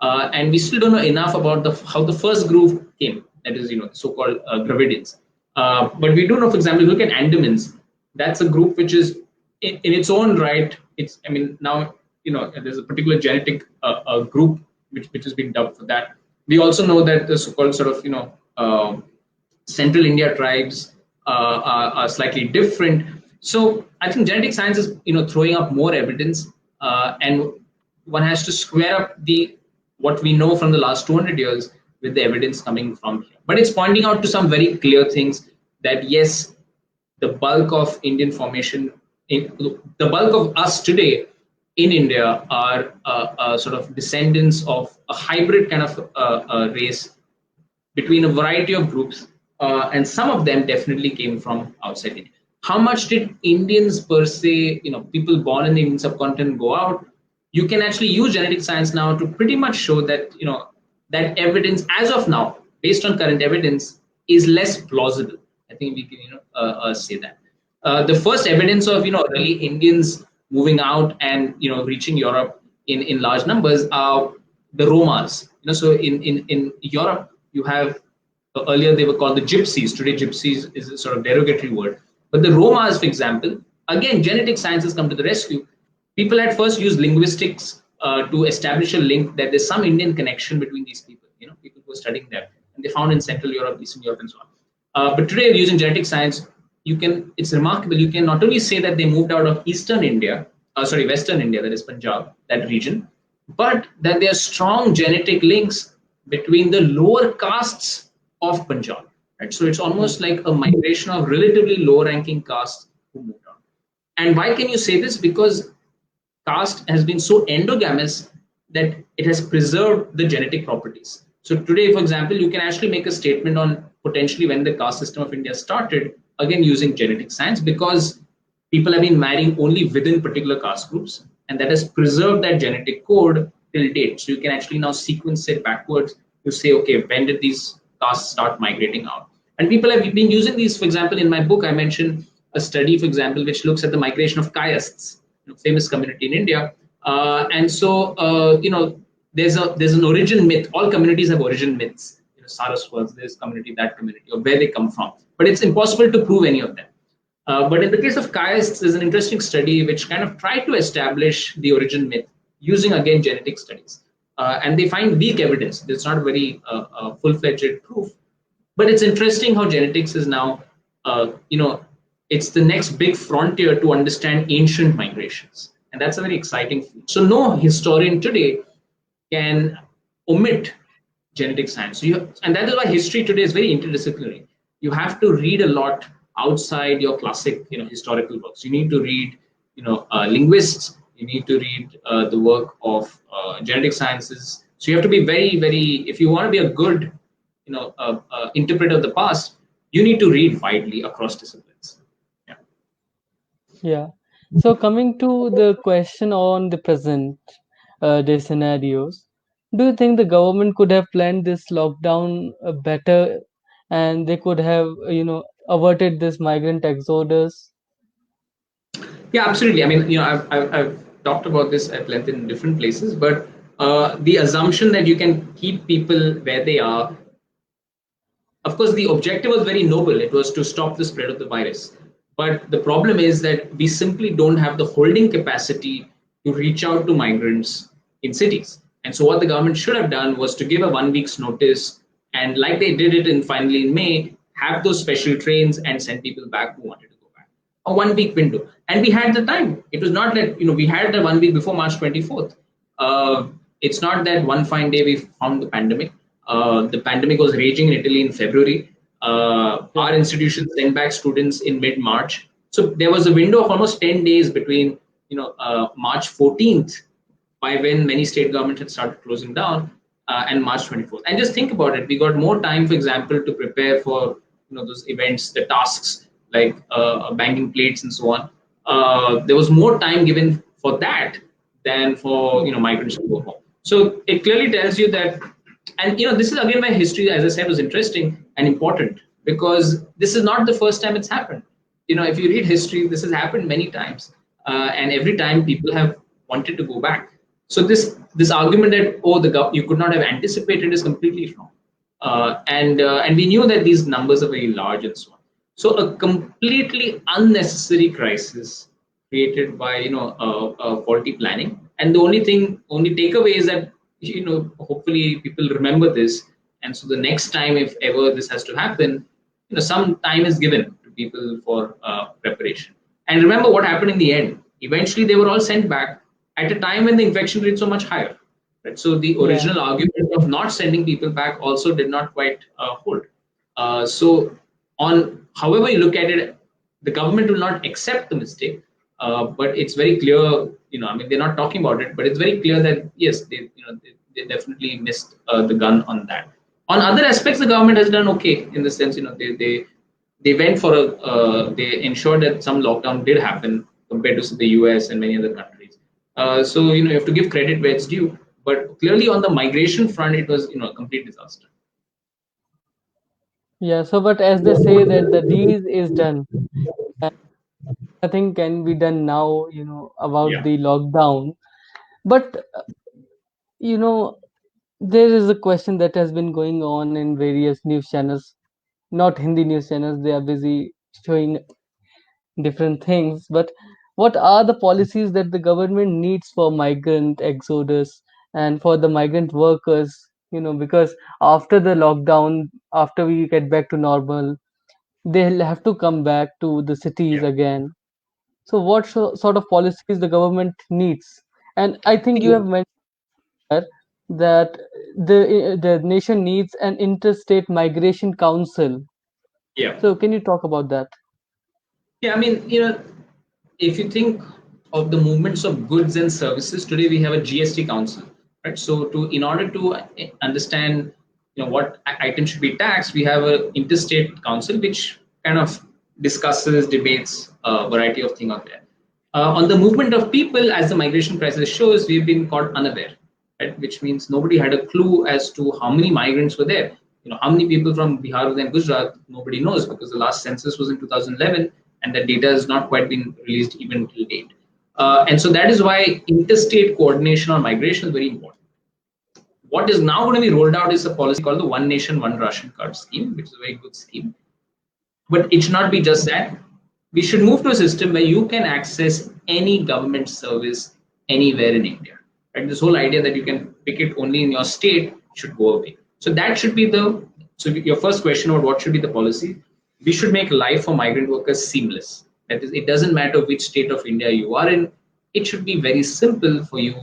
And we still don't know enough about how the first group came, that is, so-called Dravidians. But we do know, for example, look at Andamans. That's a group which is in its own right. I mean, now there's a particular genetic group which is being dubbed for that. We also know that the so-called sort of Central India tribes are slightly different. So I think genetic science is throwing up more evidence, and one has to square up what we know from the last 200 years with the evidence coming from here. But it's pointing out to some very clear things that yes, the bulk of Indian formation, the bulk of us today in India are sort of descendants of a hybrid kind of race between a variety of groups, and some of them definitely came from outside India. How much did Indians per se, people born in the Indian subcontinent go out? You can actually use genetic science now to pretty much show that, that evidence as of now, based on current evidence, is less plausible. I think we can, say that. The first evidence of, really Indians moving out and, reaching Europe in large numbers are the Romas. So in Europe you have, earlier they were called the gypsies. Today gypsies is a sort of derogatory word. But the Romas, for example, again genetic science has come to the rescue. People at first used linguistics to establish a link that there's some Indian connection between these people. People who are studying them, and they found in Central Europe, Eastern Europe, and so on. But today, using genetic science, it's remarkable. You can not only say that they moved out of Eastern India, Western India, that is Punjab, that region, but that there are strong genetic links between the lower castes of Punjab. Right? So it's almost like a migration of relatively low-ranking castes who moved out. And why can you say this? Because caste has been so endogamous that it has preserved the genetic properties. So today, for example, you can actually make a statement on potentially when the caste system of India started, again using genetic science, because people have been marrying only within particular caste groups, and that has preserved that genetic code till date. So you can actually now sequence it backwards to say, okay, when did these castes start migrating out? And people have been using these. For example, in my book, I mentioned a study, for example, which looks at the migration of Kayasts, famous community in India. And so, there's an origin myth. All communities have origin myths. Saraswats, this community, that community, or where they come from. But it's impossible to prove any of them. But in the case of Kayasts, there's an interesting study which kind of tried to establish the origin myth using, again, genetic studies. And they find weak evidence. There's not a very full-fledged proof. But it's interesting how genetics is now, it's the next big frontier to understand ancient migrations. And that's a very exciting field. So no historian today can omit genetic science. And that is why history today is very interdisciplinary. You have to read a lot outside your classic, historical books. You need to read, linguists. You need to read the work of genetic sciences. So you have to be very, very. If you want to be a good, interpreter of the past, you need to read widely across disciplines. Yeah. Yeah. So coming to the question on the present day scenarios, do you think the government could have planned this lockdown better, and they could have, averted this migrant exodus? Yeah, absolutely. I mean, I've talked about this at length in different places, but the assumption that you can keep people where they are, of course, the objective was very noble. It was to stop the spread of the virus. But the problem is that we simply don't have the holding capacity to reach out to migrants in cities. And so what the government should have done was to give a 1 week's notice, and like they did it finally in May, have those special trains and send people back who wanted to go back. A 1 week window. And we had the time. It was not that, we had the 1 week before March 24th. It's not that one fine day we found the pandemic. The pandemic was raging in Italy in February. Our institution sent back students in mid-March. So there was a window of almost 10 days between, March 14th, by when many state governments had started closing down, and March 24th. And just think about it. We got more time, for example, to prepare for, those events, the tasks like banging plates and so on. There was more time given for that than for, migrants to go home. So it clearly tells you that. And this is again why history, as I said, was interesting and important, because this is not the first time it's happened. If you read history, this has happened many times, and every time people have wanted to go back. So this argument that you could not have anticipated is completely wrong, and we knew that these numbers are very large and so on. So a completely unnecessary crisis created by faulty planning, and the only takeaway is that hopefully people remember this, and so the next time, if ever this has to happen, some time is given to people for preparation. And remember what happened in the end. Eventually they were all sent back at a time when the infection rates were much higher, right? So the original argument of not sending people back also did not quite hold. So on however you look at it, the government will not accept the mistake, but it's very clear, I mean, they're not talking about it, but it's very clear that yes, they definitely missed the gun on that. On other aspects, the government has done okay in the sense, they went for they ensured that some lockdown did happen compared to the US and many other countries. So you have to give credit where it's due, but clearly on the migration front, it was a complete disaster. Yeah. So, but as they say that the deed is done, and nothing can be done now, about Yeah. the lockdown. But you know, there is a question that has been going on in various news channels, not Hindi news channels. They are busy showing different things. But what are the policies that the government needs for migrant exodus and for the migrant workers? Because after the lockdown, after we get back to normal, they'll have to come back to the cities Yeah. again. So, what sort of policies the government needs? And I think you have mentioned that the nation needs an interstate migration council. Yeah. So, can you talk about that? Yeah. I mean, if you think of the movements of goods and services today, we have a GST council, right? So in order to understand what items should be taxed, we have a interstate council which kind of discusses, debates a variety of things out there. On the movement of people, as the migration crisis shows, we've been caught unaware, right? Which means nobody had a clue as to how many migrants were there. How many people from Bihar and Gujarat, nobody knows, because the last census was in 2011 and the data has not quite been released even till date. And so that is why interstate coordination on migration is very important. What is now going to be rolled out is a policy called the One Nation, One Ration Card scheme, which is a very good scheme. But it should not be just that. We should move to a system where you can access any government service anywhere in India. Right? This whole idea that you can pick it only in your state should go away. So that should be so your first question about what should be the policy. We should make life for migrant workers seamless. That is, it doesn't matter which state of India you are in. It should be very simple for you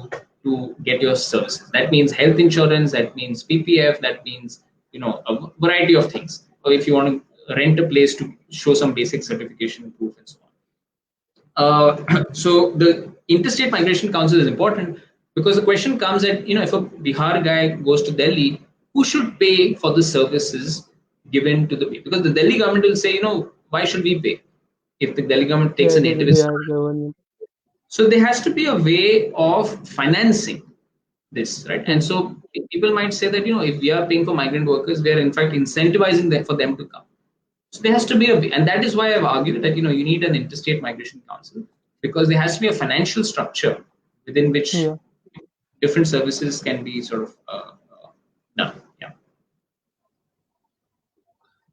to get your services. That means health insurance. That means PPF. That means a variety of things. Or if you want to rent a place, to show some basic certification proof and so on. So the interstate migration council is important, because the question comes that if a Bihar guy goes to Delhi, who should pay for the services given to the people? Because the Delhi government will say, why should we pay if the Delhi government takes Yeah, a it is nativist? Bihar government. So there has to be a way of financing this, right? And Hmm. so people might say that if we are paying for migrant workers, we are in fact incentivizing them for them to come. So there has to be and that is why I've argued that you need an interstate migration council, because there has to be a financial structure within which Yeah. different services can be sort of done. Yeah.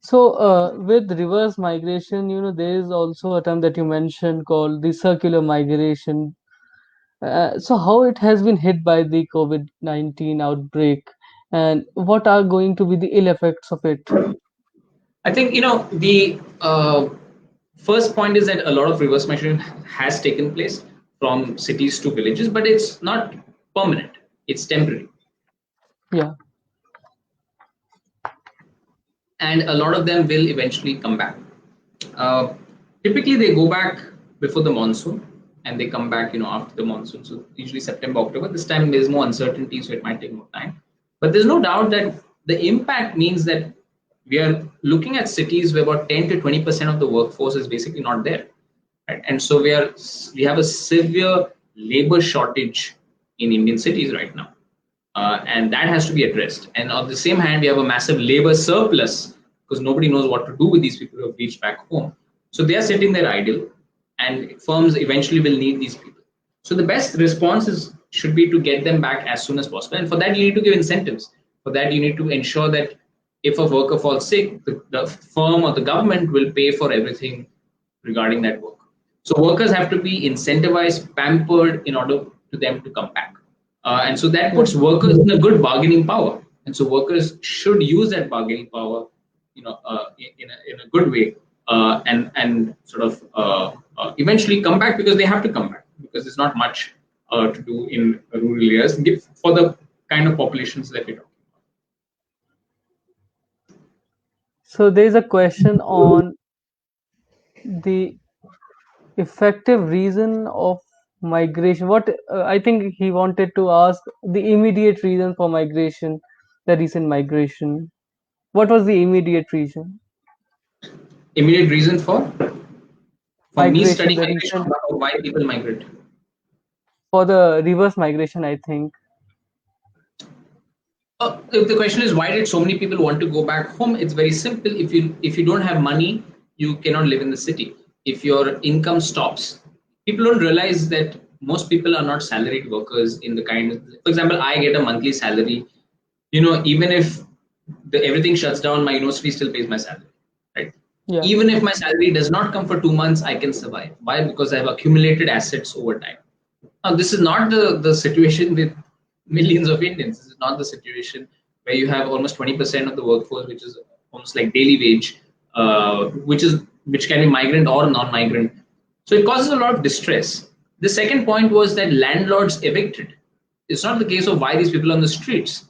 So, with reverse migration, there is also a term that you mentioned called the circular migration. So, how it has been hit by the COVID-19 outbreak, and what are going to be the ill effects of it? I think the first point is that a lot of reverse migration has taken place from cities to villages, but it's not permanent. It's temporary. Yeah. And a lot of them will eventually come back. Uh, Typically, they go back before the monsoon, and they come back, after the monsoon. So usually September, October. This time there's more uncertainty, so it might take more time. But there's no doubt that the impact means that we are looking at cities where about 10 to 20% of the workforce is basically not there, right? And so we have a severe labor shortage in Indian cities right now. And that has to be addressed. And on the same hand, we have a massive labor surplus, because nobody knows what to do with these people who have reached back home. So they are sitting there idle, and firms eventually will need these people. So the best response should be to get them back as soon as possible. And for that, you need to give incentives. For that, you need to ensure that if a worker falls sick, the firm or the government will pay for everything regarding that work. So workers have to be incentivized, pampered in order to them to come back. And so that Yeah. puts workers in a good bargaining power. And so workers should use that bargaining power, in a good way, and sort of eventually come back, because they have to come back, because there's not much to do in rural areas for the kind of populations that we're talking So, there is a question on the effective reason of migration. What I think he wanted to ask the immediate reason for migration, the recent migration. What was the immediate reason? about. Immediate reason for me Migration, studying the migration, recent, or why people migrate. for the reverse migration, I think. If the question is why did so many people want to go back home, it's very simple. If you don't have money, you cannot live in the city. If your income stops, people don't realize that most people are not salaried workers in the kind of, for example, I get a monthly salary. Even if everything shuts down, my university still pays my salary, right? Yeah. Even if my salary does not come for 2 months, I can survive. Why? Because I have accumulated assets over time. Now, this is not the situation with millions of Indians. This is not the situation where you have almost 20% of the workforce, which is almost like daily wage, which can be migrant or non-migrant. So it causes a lot of distress. The second point was that landlords evicted. It's not the case of why these people are on the streets.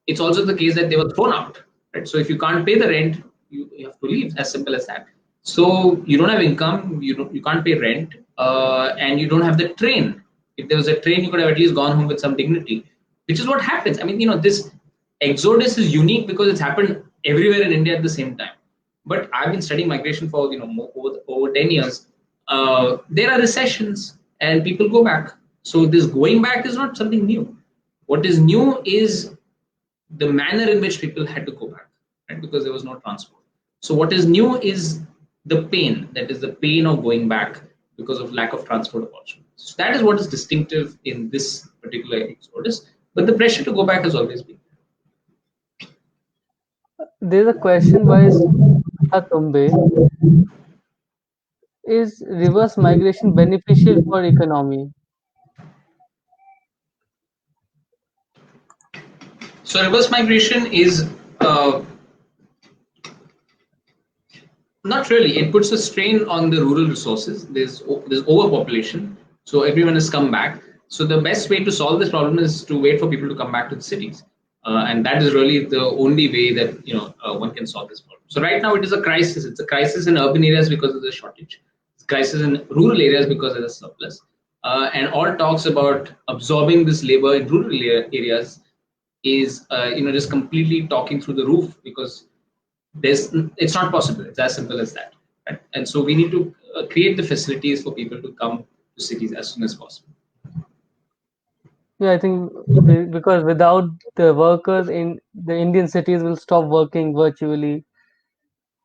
It's also the case that they were thrown out. Right? So if you can't pay the rent, you have to leave. As simple as that. So you don't have income, you can't pay rent, and you don't have the train. If there was a train, you could have at least gone home with some dignity, which is what happens. I mean, this exodus is unique because it's happened everywhere in India at the same time. But I've been studying migration for over 10 years. There are recessions and people go back. So this going back is not something new. What is new is the manner in which people had to go back, right? Because there was no transport. So what is new is the pain, that is the pain of going back because of lack of transport opportunities. So that is what is distinctive in this particular exodus. But the pressure to go back has always been. There's a question by Chinmay Tumbe. Is reverse migration beneficial for economy? So reverse migration is not really. It puts a strain on the rural resources. There's overpopulation, so everyone has come back. So the best way to solve this problem is to wait for people to come back to the cities, and that is really the only way that one can solve this problem. So right now it is a crisis. It's a crisis in urban areas because of the shortage. It's a crisis in rural areas because of the surplus. And all talks about absorbing this labor in rural areas is just completely talking through the roof, because it's not possible. It's as simple as that, right? And so we need to create the facilities for people to come to cities as soon as possible. Yeah, I think because without the workers in the Indian cities will stop working virtually.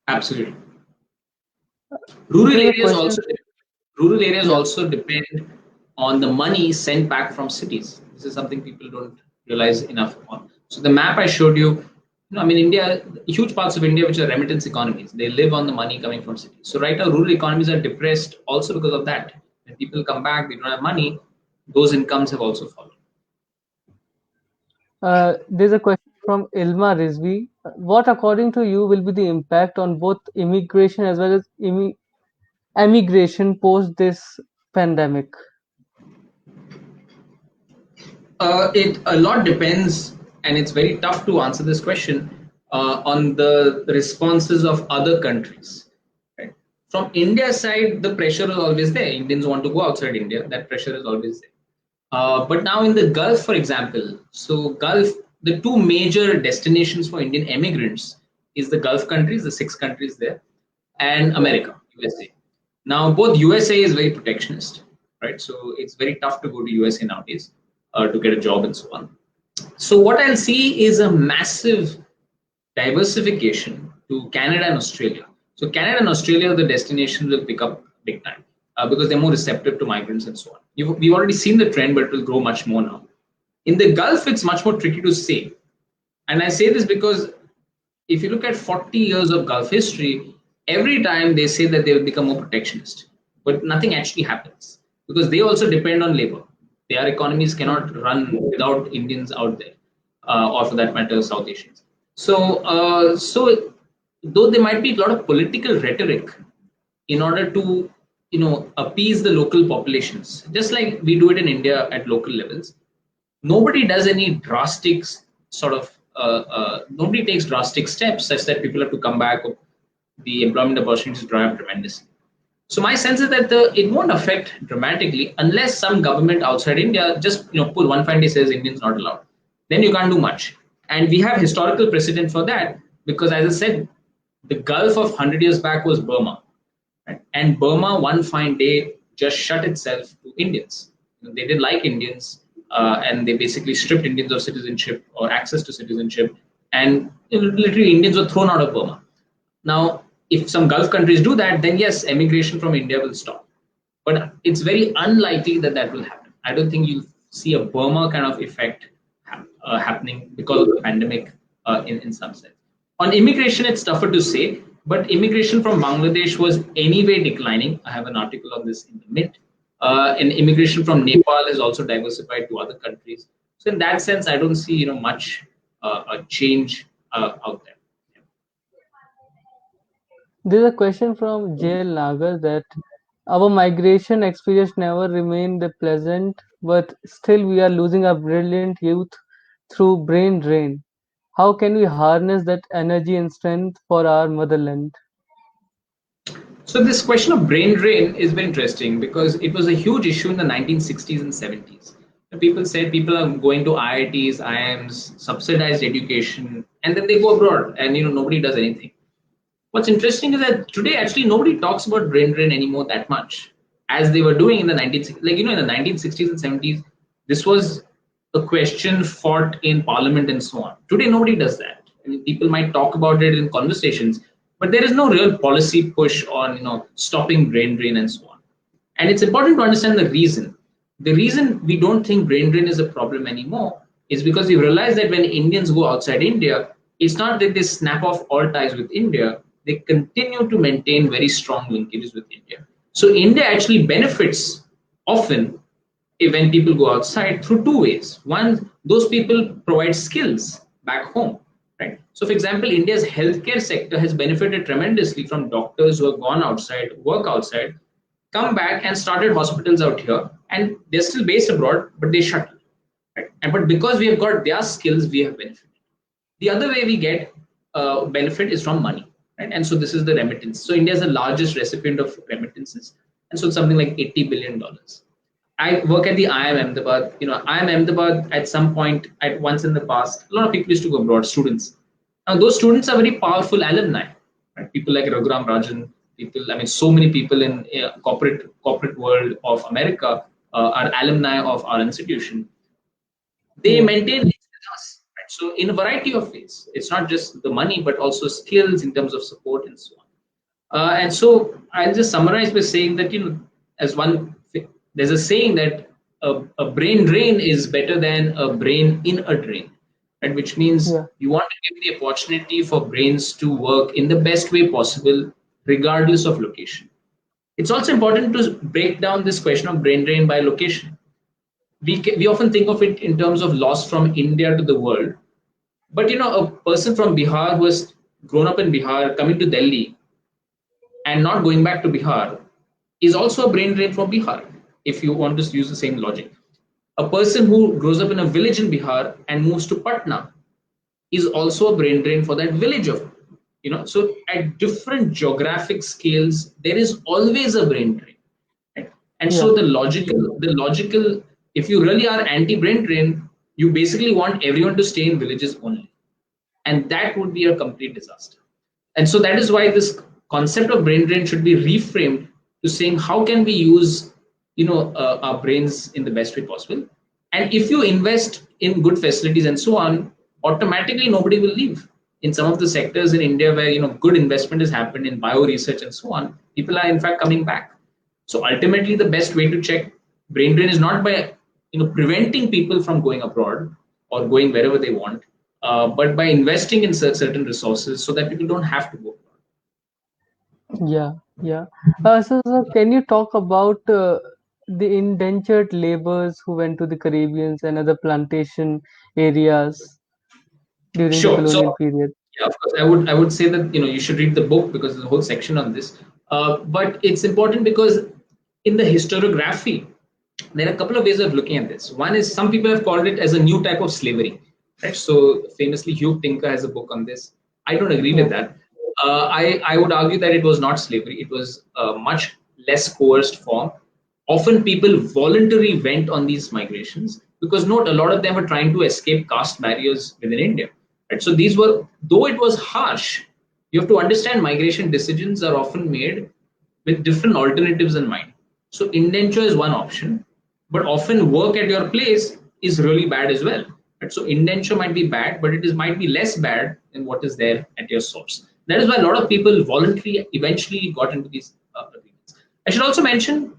Absolutely. Rural There's a areas question. also rural areas Yeah. also depend on the money sent back from cities. This is something people don't realize enough on. So the map I showed you, I mean, India, huge parts of India which are remittance economies, they live on the money coming from cities. So right now, rural economies are depressed also because of that. When people come back, they don't have money. Those incomes have also fallen. There's a question from Ilma Rizvi. What, according to you, will be the impact on both immigration as well as emigration post this pandemic? It a lot depends, and it's very tough to answer this question on the responses of other countries. Right? From India's side, the pressure is always there. Indians want to go outside India. That pressure is always there. But now in the Gulf, for example, so Gulf, the two major destinations for Indian immigrants is the Gulf countries, the 6 countries there, and America, USA. Now, both USA is very protectionist, right? So it's very tough to go to USA nowadays to get a job and so on. So what I'll see is a massive diversification to Canada and Australia. So Canada and Australia, the destinations will pick up big time because they're more receptive to migrants and so on. We've already seen the trend, but it will grow much more now. In the Gulf, it's much more tricky to say. And I say this because if you look at 40 years of Gulf history, every time they say that they will become more protectionist, but nothing actually happens because they also depend on labor. Their economies cannot run without Indians out there, or for that matter, South Asians. So though there might be a lot of political rhetoric in order to appease the local populations, just like we do it in India at local levels, nobody does any drastic sort of nobody takes drastic steps such that people have to come back or the employment opportunities dry up tremendously. So my sense is that it won't affect dramatically unless some government outside India just put one fine day says Indians not allowed. Then you can't do much. And we have historical precedent for that because, as I said, the Gulf of 100 years back was Burma. Right? And Burma, one fine day, just shut itself to Indians. They didn't like Indians, and they basically stripped Indians of citizenship or access to citizenship. And literally, Indians were thrown out of Burma. Now, if some Gulf countries do that, then yes, emigration from India will stop. But it's very unlikely that that will happen. I don't think you'll see a Burma kind of effect happening because of the pandemic in some sense. On immigration, it's tougher to say, but immigration from Bangladesh was anyway declining. I have an article on this in the mid. And immigration from Nepal is also diversified to other countries. So in that sense, I don't see much a change out there. There's a question from JL Nagar that our migration experience never remained pleasant, but still we are losing our brilliant youth through brain drain. How can we harness that energy and strength for our motherland? So this question of brain drain is very interesting because it was a huge issue in the 1960s and 70s. People said people are going to IITs, IIMs, subsidized education, and then they go abroad, and nobody does anything. What's interesting is that today actually nobody talks about brain drain anymore that much as they were doing in the 1960s. Like in the 1960s and 70s, this was a question fought in parliament and so on. Today nobody does that. I mean, people might talk about it in conversations, but there is no real policy push on stopping brain drain and so on. And it's important to understand the reason. The reason we don't think brain drain is a problem anymore is because we realize that when Indians go outside India, it's not that they snap off all ties with India, they continue to maintain very strong linkages with India. So India actually benefits often when people go outside through two ways. One, those people provide skills back home, right? So for example, India's healthcare sector has benefited tremendously from doctors who have gone outside, work outside, come back and started hospitals out here, and they're still based abroad, but they shuttle. Right? But because we have got their skills, we have benefited. The other way we get benefit is from money, right? And so this is the remittance. So India is the largest recipient of remittances, and so it's something like $80 billion. I work at the IIM Ahmedabad. IIM Ahmedabad at some point, at once in the past, a lot of people used to go abroad, students. Now those students are very powerful alumni, right? People like Raghuram Rajan, so many people in corporate world of America are alumni of our institution. They maintain links with us, right? So in a variety of ways, it's not just the money, but also skills in terms of support and so on. And so I'll just summarize by saying that there's a saying that a brain drain is better than a brain in a drain, right? Which means you want to give the opportunity for brains to work in the best way possible, regardless of location. It's also important to break down this question of brain drain by location. We often think of it in terms of loss from India to the world. But a person from Bihar who has grown up in Bihar coming to Delhi and not going back to Bihar is also a brain drain from Bihar, if you want to use the same logic. A person who grows up in a village in Bihar and moves to Patna is also a brain drain for that village of, so at different geographic scales, there is always a brain drain. Right? And so the logical, if you really are anti-brain drain, you basically want everyone to stay in villages only. And that would be a complete disaster. And so that is why this concept of brain drain should be reframed to saying how can we use our brains in the best way possible. And if you invest in good facilities and so on, automatically nobody will leave. In some of the sectors in India where good investment has happened in bio research and so on, people are in fact coming back. So ultimately the best way to check brain drain is not by preventing people from going abroad or going wherever they want, but by investing in certain resources so that people don't have to go abroad. Yeah. So can you talk about the indentured laborers who went to the Caribbean and other plantation areas during the Sure. colonial So period? yeah, of course, I would say that you should read the book because there's a whole section on this. But it's important because in the historiography, there are a couple of ways of looking at this. One is some people have called it as a new type of slavery, right? So famously, Hugh Tinker has a book on this. I don't agree with that. I would argue that it was not slavery. It was a much less coerced form. Often people voluntarily went on these migrations because note, a lot of them were trying to escape caste barriers within India. Right? So these were, though it was harsh, you have to understand migration decisions are often made with different alternatives in mind. So indenture is one option, but often work at your place is really bad as well. Right? So indenture might be bad, but might be less bad than what is there at your source. That is why a lot of people voluntarily eventually got into these agreements. I should also mention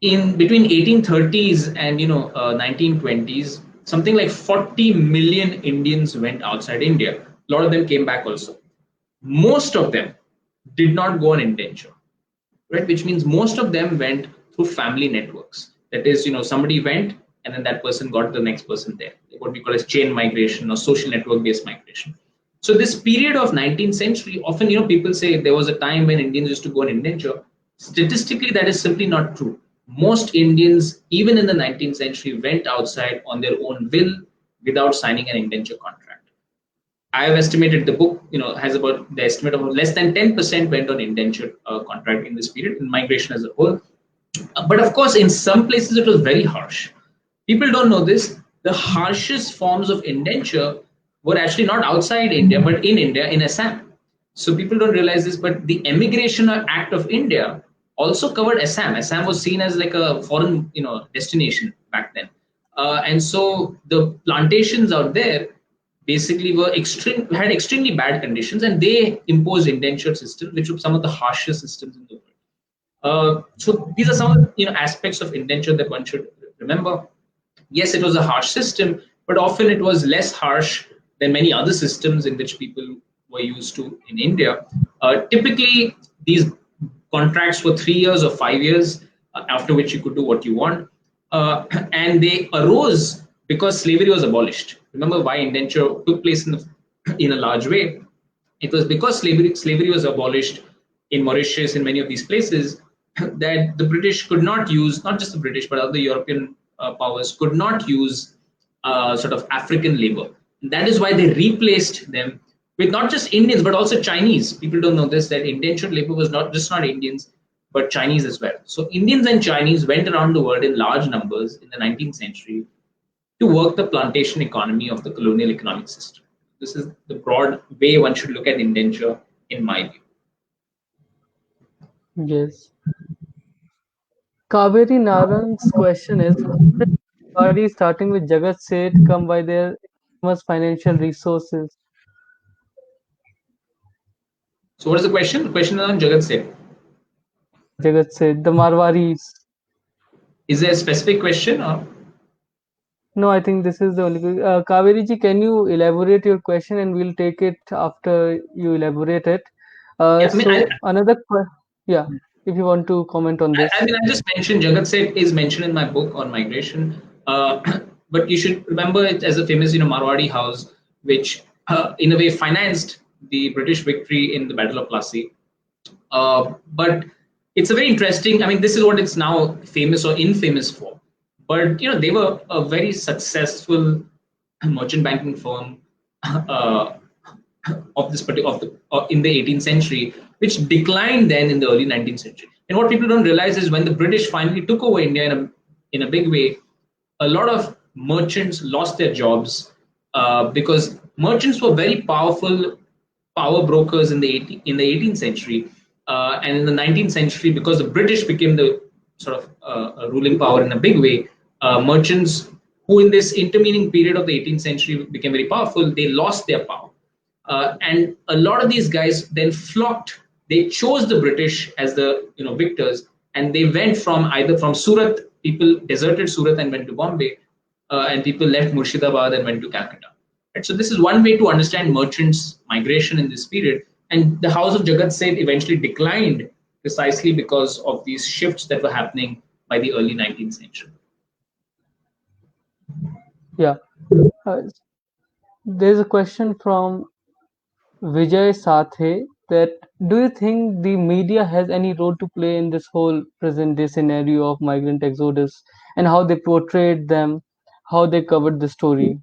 in between 1830s and 1920s, something like 40 million Indians went outside India. A lot of them came back also. Most of them did not go on indenture, right? Which means most of them went through family networks. That is, somebody went and then that person got the next person there. What we call as chain migration or social network based migration. So this period of 19th century, often people say there was a time when Indians used to go on indenture. Statistically, that is simply not true. Most Indians, even in the 19th century, went outside on their own will without signing an indenture contract. I have estimated the book, has about the estimate of less than 10% went on indentured contract in this period in migration as a whole. But of course, in some places it was very harsh. People don't know this. The harshest forms of indenture were actually not outside India, but in India, in Assam. So people don't realize this, but the Emigration Act of India also covered Assam. Assam was seen as like a foreign, destination back then, and so the plantations out there basically had extremely bad conditions, and they imposed indentured systems, which were some of the harshest systems in the world. So these are some of the aspects of indenture that one should remember. Yes, it was a harsh system, but often it was less harsh than many other systems in which people were used to in India. Typically, these contracts were 3 years or 5 years, after which you could do what you want. And they arose because slavery was abolished. Remember why indenture took place in a large way? It was because slavery was abolished in Mauritius, in many of these places, that the British could not use, not just the British, but other European powers could not use sort of African labor. And that is why they replaced them with not just Indians, but also Chinese. People don't know this, that indentured labor was not Indians, but Chinese as well. So Indians and Chinese went around the world in large numbers in the 19th century to work the plantation economy of the colonial economic system. This is the broad way one should look at indenture, in my view. Yes. Kaveri Narang's question is, how did Marwari, starting with Jagat Seth, come by their enormous financial resources? So what is the question? The question is on Jagat Seth. Yeah, Jagat Seth, the Marwaris. Is there a specific question? Or? No, I think this is the only. Kaveri ji, can you elaborate your question and we'll take it after you elaborate it. Yeah, So another question, yeah, if you want to comment on this. I just mentioned Jagat Seth is mentioned in my book on migration, but you should remember it as a famous, Marwadi house, which in a way financed the British victory in the Battle of Plassey. But it's a very interesting. I mean, this is what it's now famous or infamous for. But they were a very successful merchant banking firm of this particular in the 18th century, which declined then in the early 19th century. And what people don't realize is when the British finally took over India in a big way, a lot of merchants lost their jobs because merchants were very powerful power brokers in the 18th century, and in the 19th century, because the British became the sort of ruling power in a big way, merchants who in this intervening period of the 18th century became very powerful, they lost their power. And a lot of these guys then flocked. They chose the British as the victors, and they went either from Surat. People deserted Surat and went to Bombay, and people left Murshidabad and went to Calcutta. Right? So this is one way to understand merchants' migration in this period. And the house of Jagat Seth eventually declined precisely because of these shifts that were happening by the early 19th century. Yeah. There's a question from Vijay Sathe that do you think the media has any role to play in this whole present day scenario of migrant exodus and how they portrayed them, how they covered the story?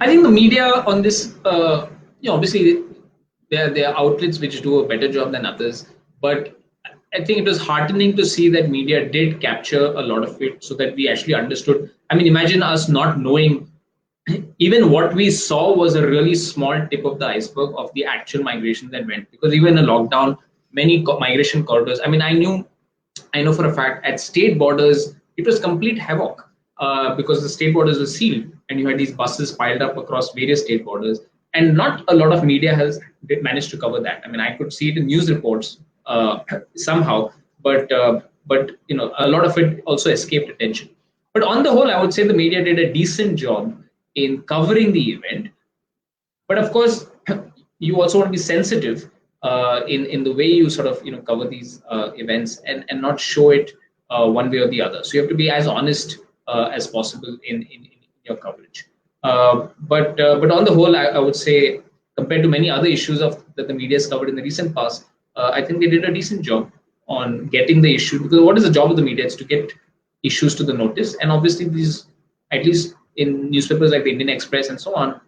I think the media on this, obviously there are outlets which do a better job than others, but I think it was heartening to see that media did capture a lot of it so that we actually understood. I mean, imagine us not knowing even what we saw was a really small tip of the iceberg of the actual migration that went, because even in a lockdown, many migration corridors, I know for a fact at state borders it was complete havoc, because the state borders were sealed and you had these buses piled up across various state borders, and not a lot of media has managed to cover that. I mean, I could see it in news reports somehow, but but a lot of it also escaped attention. But on the whole, I would say the media did a decent job in covering the event. But of course, you also want to be sensitive in the way you sort of cover these events, and not show it one way or the other. So you have to be as honest as possible in your coverage. But on the whole, I would say, compared to many other issues that the media has covered in the recent past, I think they did a decent job on getting the issue. Because what is the job of the media? It's to get issues to the notice, and obviously these, at least in newspapers like the Indian Express and so on,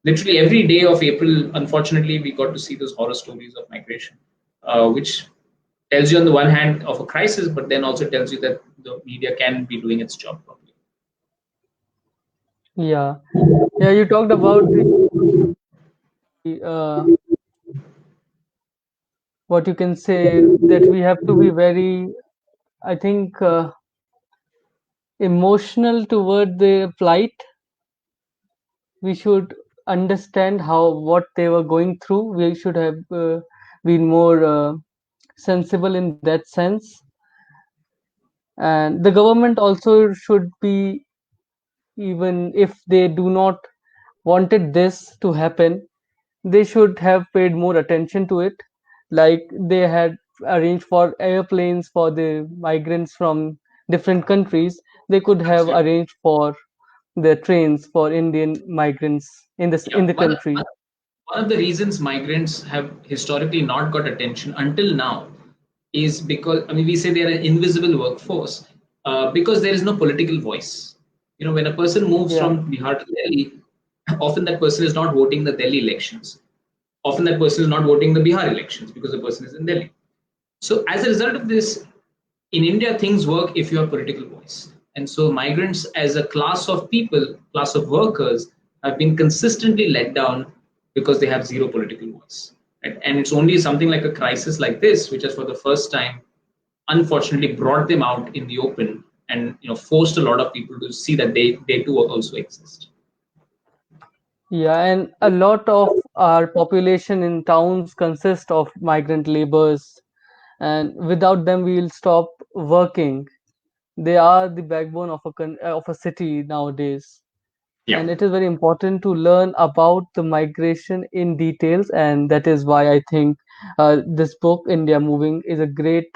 literally every day of April, unfortunately, we got to see those horror stories of migration, which tells you on the one hand of a crisis, but then also tells you that the media can be doing its job properly. Yeah, yeah. You talked about the what you can say, that we have to be very, I think, emotional toward the plight. We should understand how what they were going through. We should have been more sensible in that sense, and the government also should be, even if they do not wanted this to happen, they should have paid more attention to it, like they had arranged for airplanes for the migrants from different countries. They could have Absolutely. arranged for the trains for Indian migrants in this Yeah. in the country. One of the reasons migrants have historically not got attention until now is because, I mean, we say they're an invisible workforce because there is no political voice. When a person moves Yeah. from Bihar to Delhi, often that person is not voting the Delhi elections. Often that person is not voting the Bihar elections because the person is in Delhi. So as a result of this, in India, things work if you have political voice. And so migrants as a class of people, class of workers, have been consistently let down because they have zero political voice. Right? And it's only something like a crisis like this, which has for the first time, unfortunately, brought them out in the open, and forced a lot of people to see that they too also exist. Yeah, and a lot of our population in towns consist of migrant laborers, and without them we will stop working. They are the backbone of of a city nowadays, Yeah. and it is very important to learn about the migration in details, and that is why I think this book India Moving is a great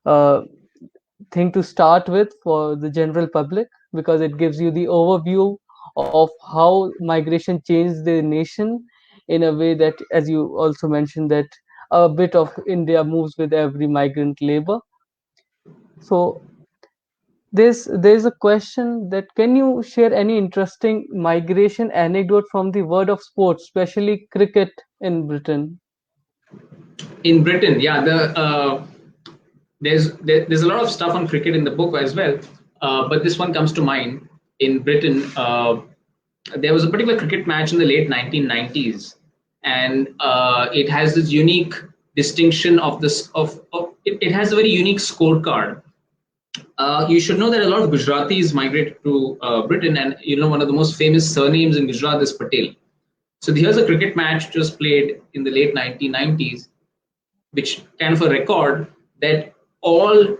uh, thing to start with for the general public, because it gives you the overview of how migration changed the nation in a way that, as you also mentioned, that a bit of India moves with every migrant labor. So there's a question that, can you share any interesting migration anecdote from the world of sports, especially cricket in Britain? In Britain, yeah, there's a lot of stuff on cricket in the book as well, but this one comes to mind. In Britain, there was a particular cricket match in the late 1990s, and it has this unique distinction of this of it has a very unique scorecard. You should know that a lot of Gujaratis migrated to Britain, and one of the most famous surnames in Gujarat is Patel. So here's a cricket match which was played in the late 1990s, which kind of a record that all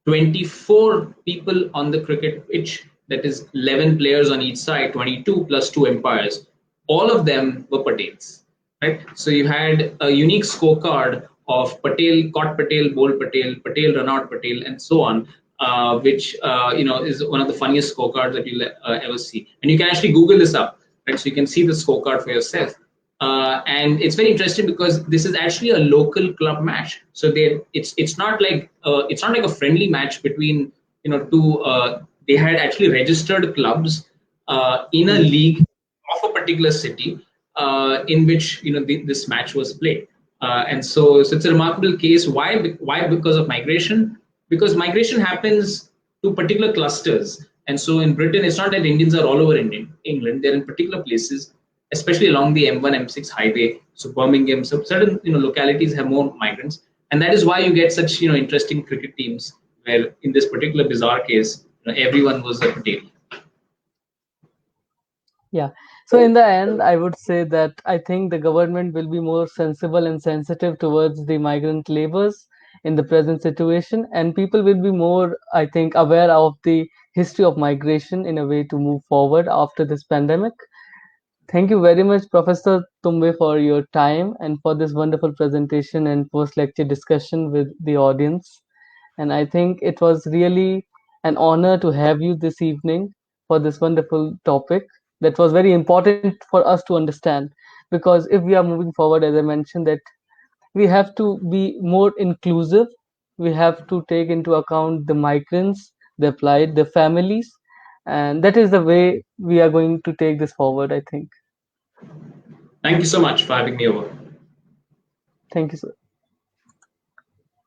24 people on the cricket pitch, that is 11 players on each side, 22 plus two umpires, all of them were Patels, right? So you had a unique scorecard of Patel, caught Patel, bowled Patel, Patel, run out Patel, and so on, which is one of the funniest scorecards that you'll ever see. And you can actually Google this up, right? So you can see the scorecard for yourself. And it's very interesting because this is actually a local club match. So it's not like a friendly match between two. They had actually registered clubs in a Hmm. league of a particular city in which this match was played. And so it's a remarkable case. Why? Because of migration. Because migration happens to particular clusters. And so in Britain, it's not that Indians are all over England. They're in particular places, especially along the M1, M6 highway. So Birmingham, so certain localities have more migrants, and that is why you get such interesting cricket teams. Where in this particular bizarre case, everyone was a Patel. Yeah. So in the end, I would say that I think the government will be more sensible and sensitive towards the migrant laborers, in the present situation, and people will be more, I think, aware of the history of migration in a way to move forward after this pandemic. Thank you very much, Professor Tumbe, for your time and for this wonderful presentation and post lecture discussion with the audience. And I think it was really an honor to have you this evening for this wonderful topic that was very important for us to understand. Because if we are moving forward, as I mentioned, that we have to be more inclusive, we have to take into account the migrants, their plight, their families, and that is the way we are going to take this forward, I think. Thank you so much for having me over. Thank you, sir.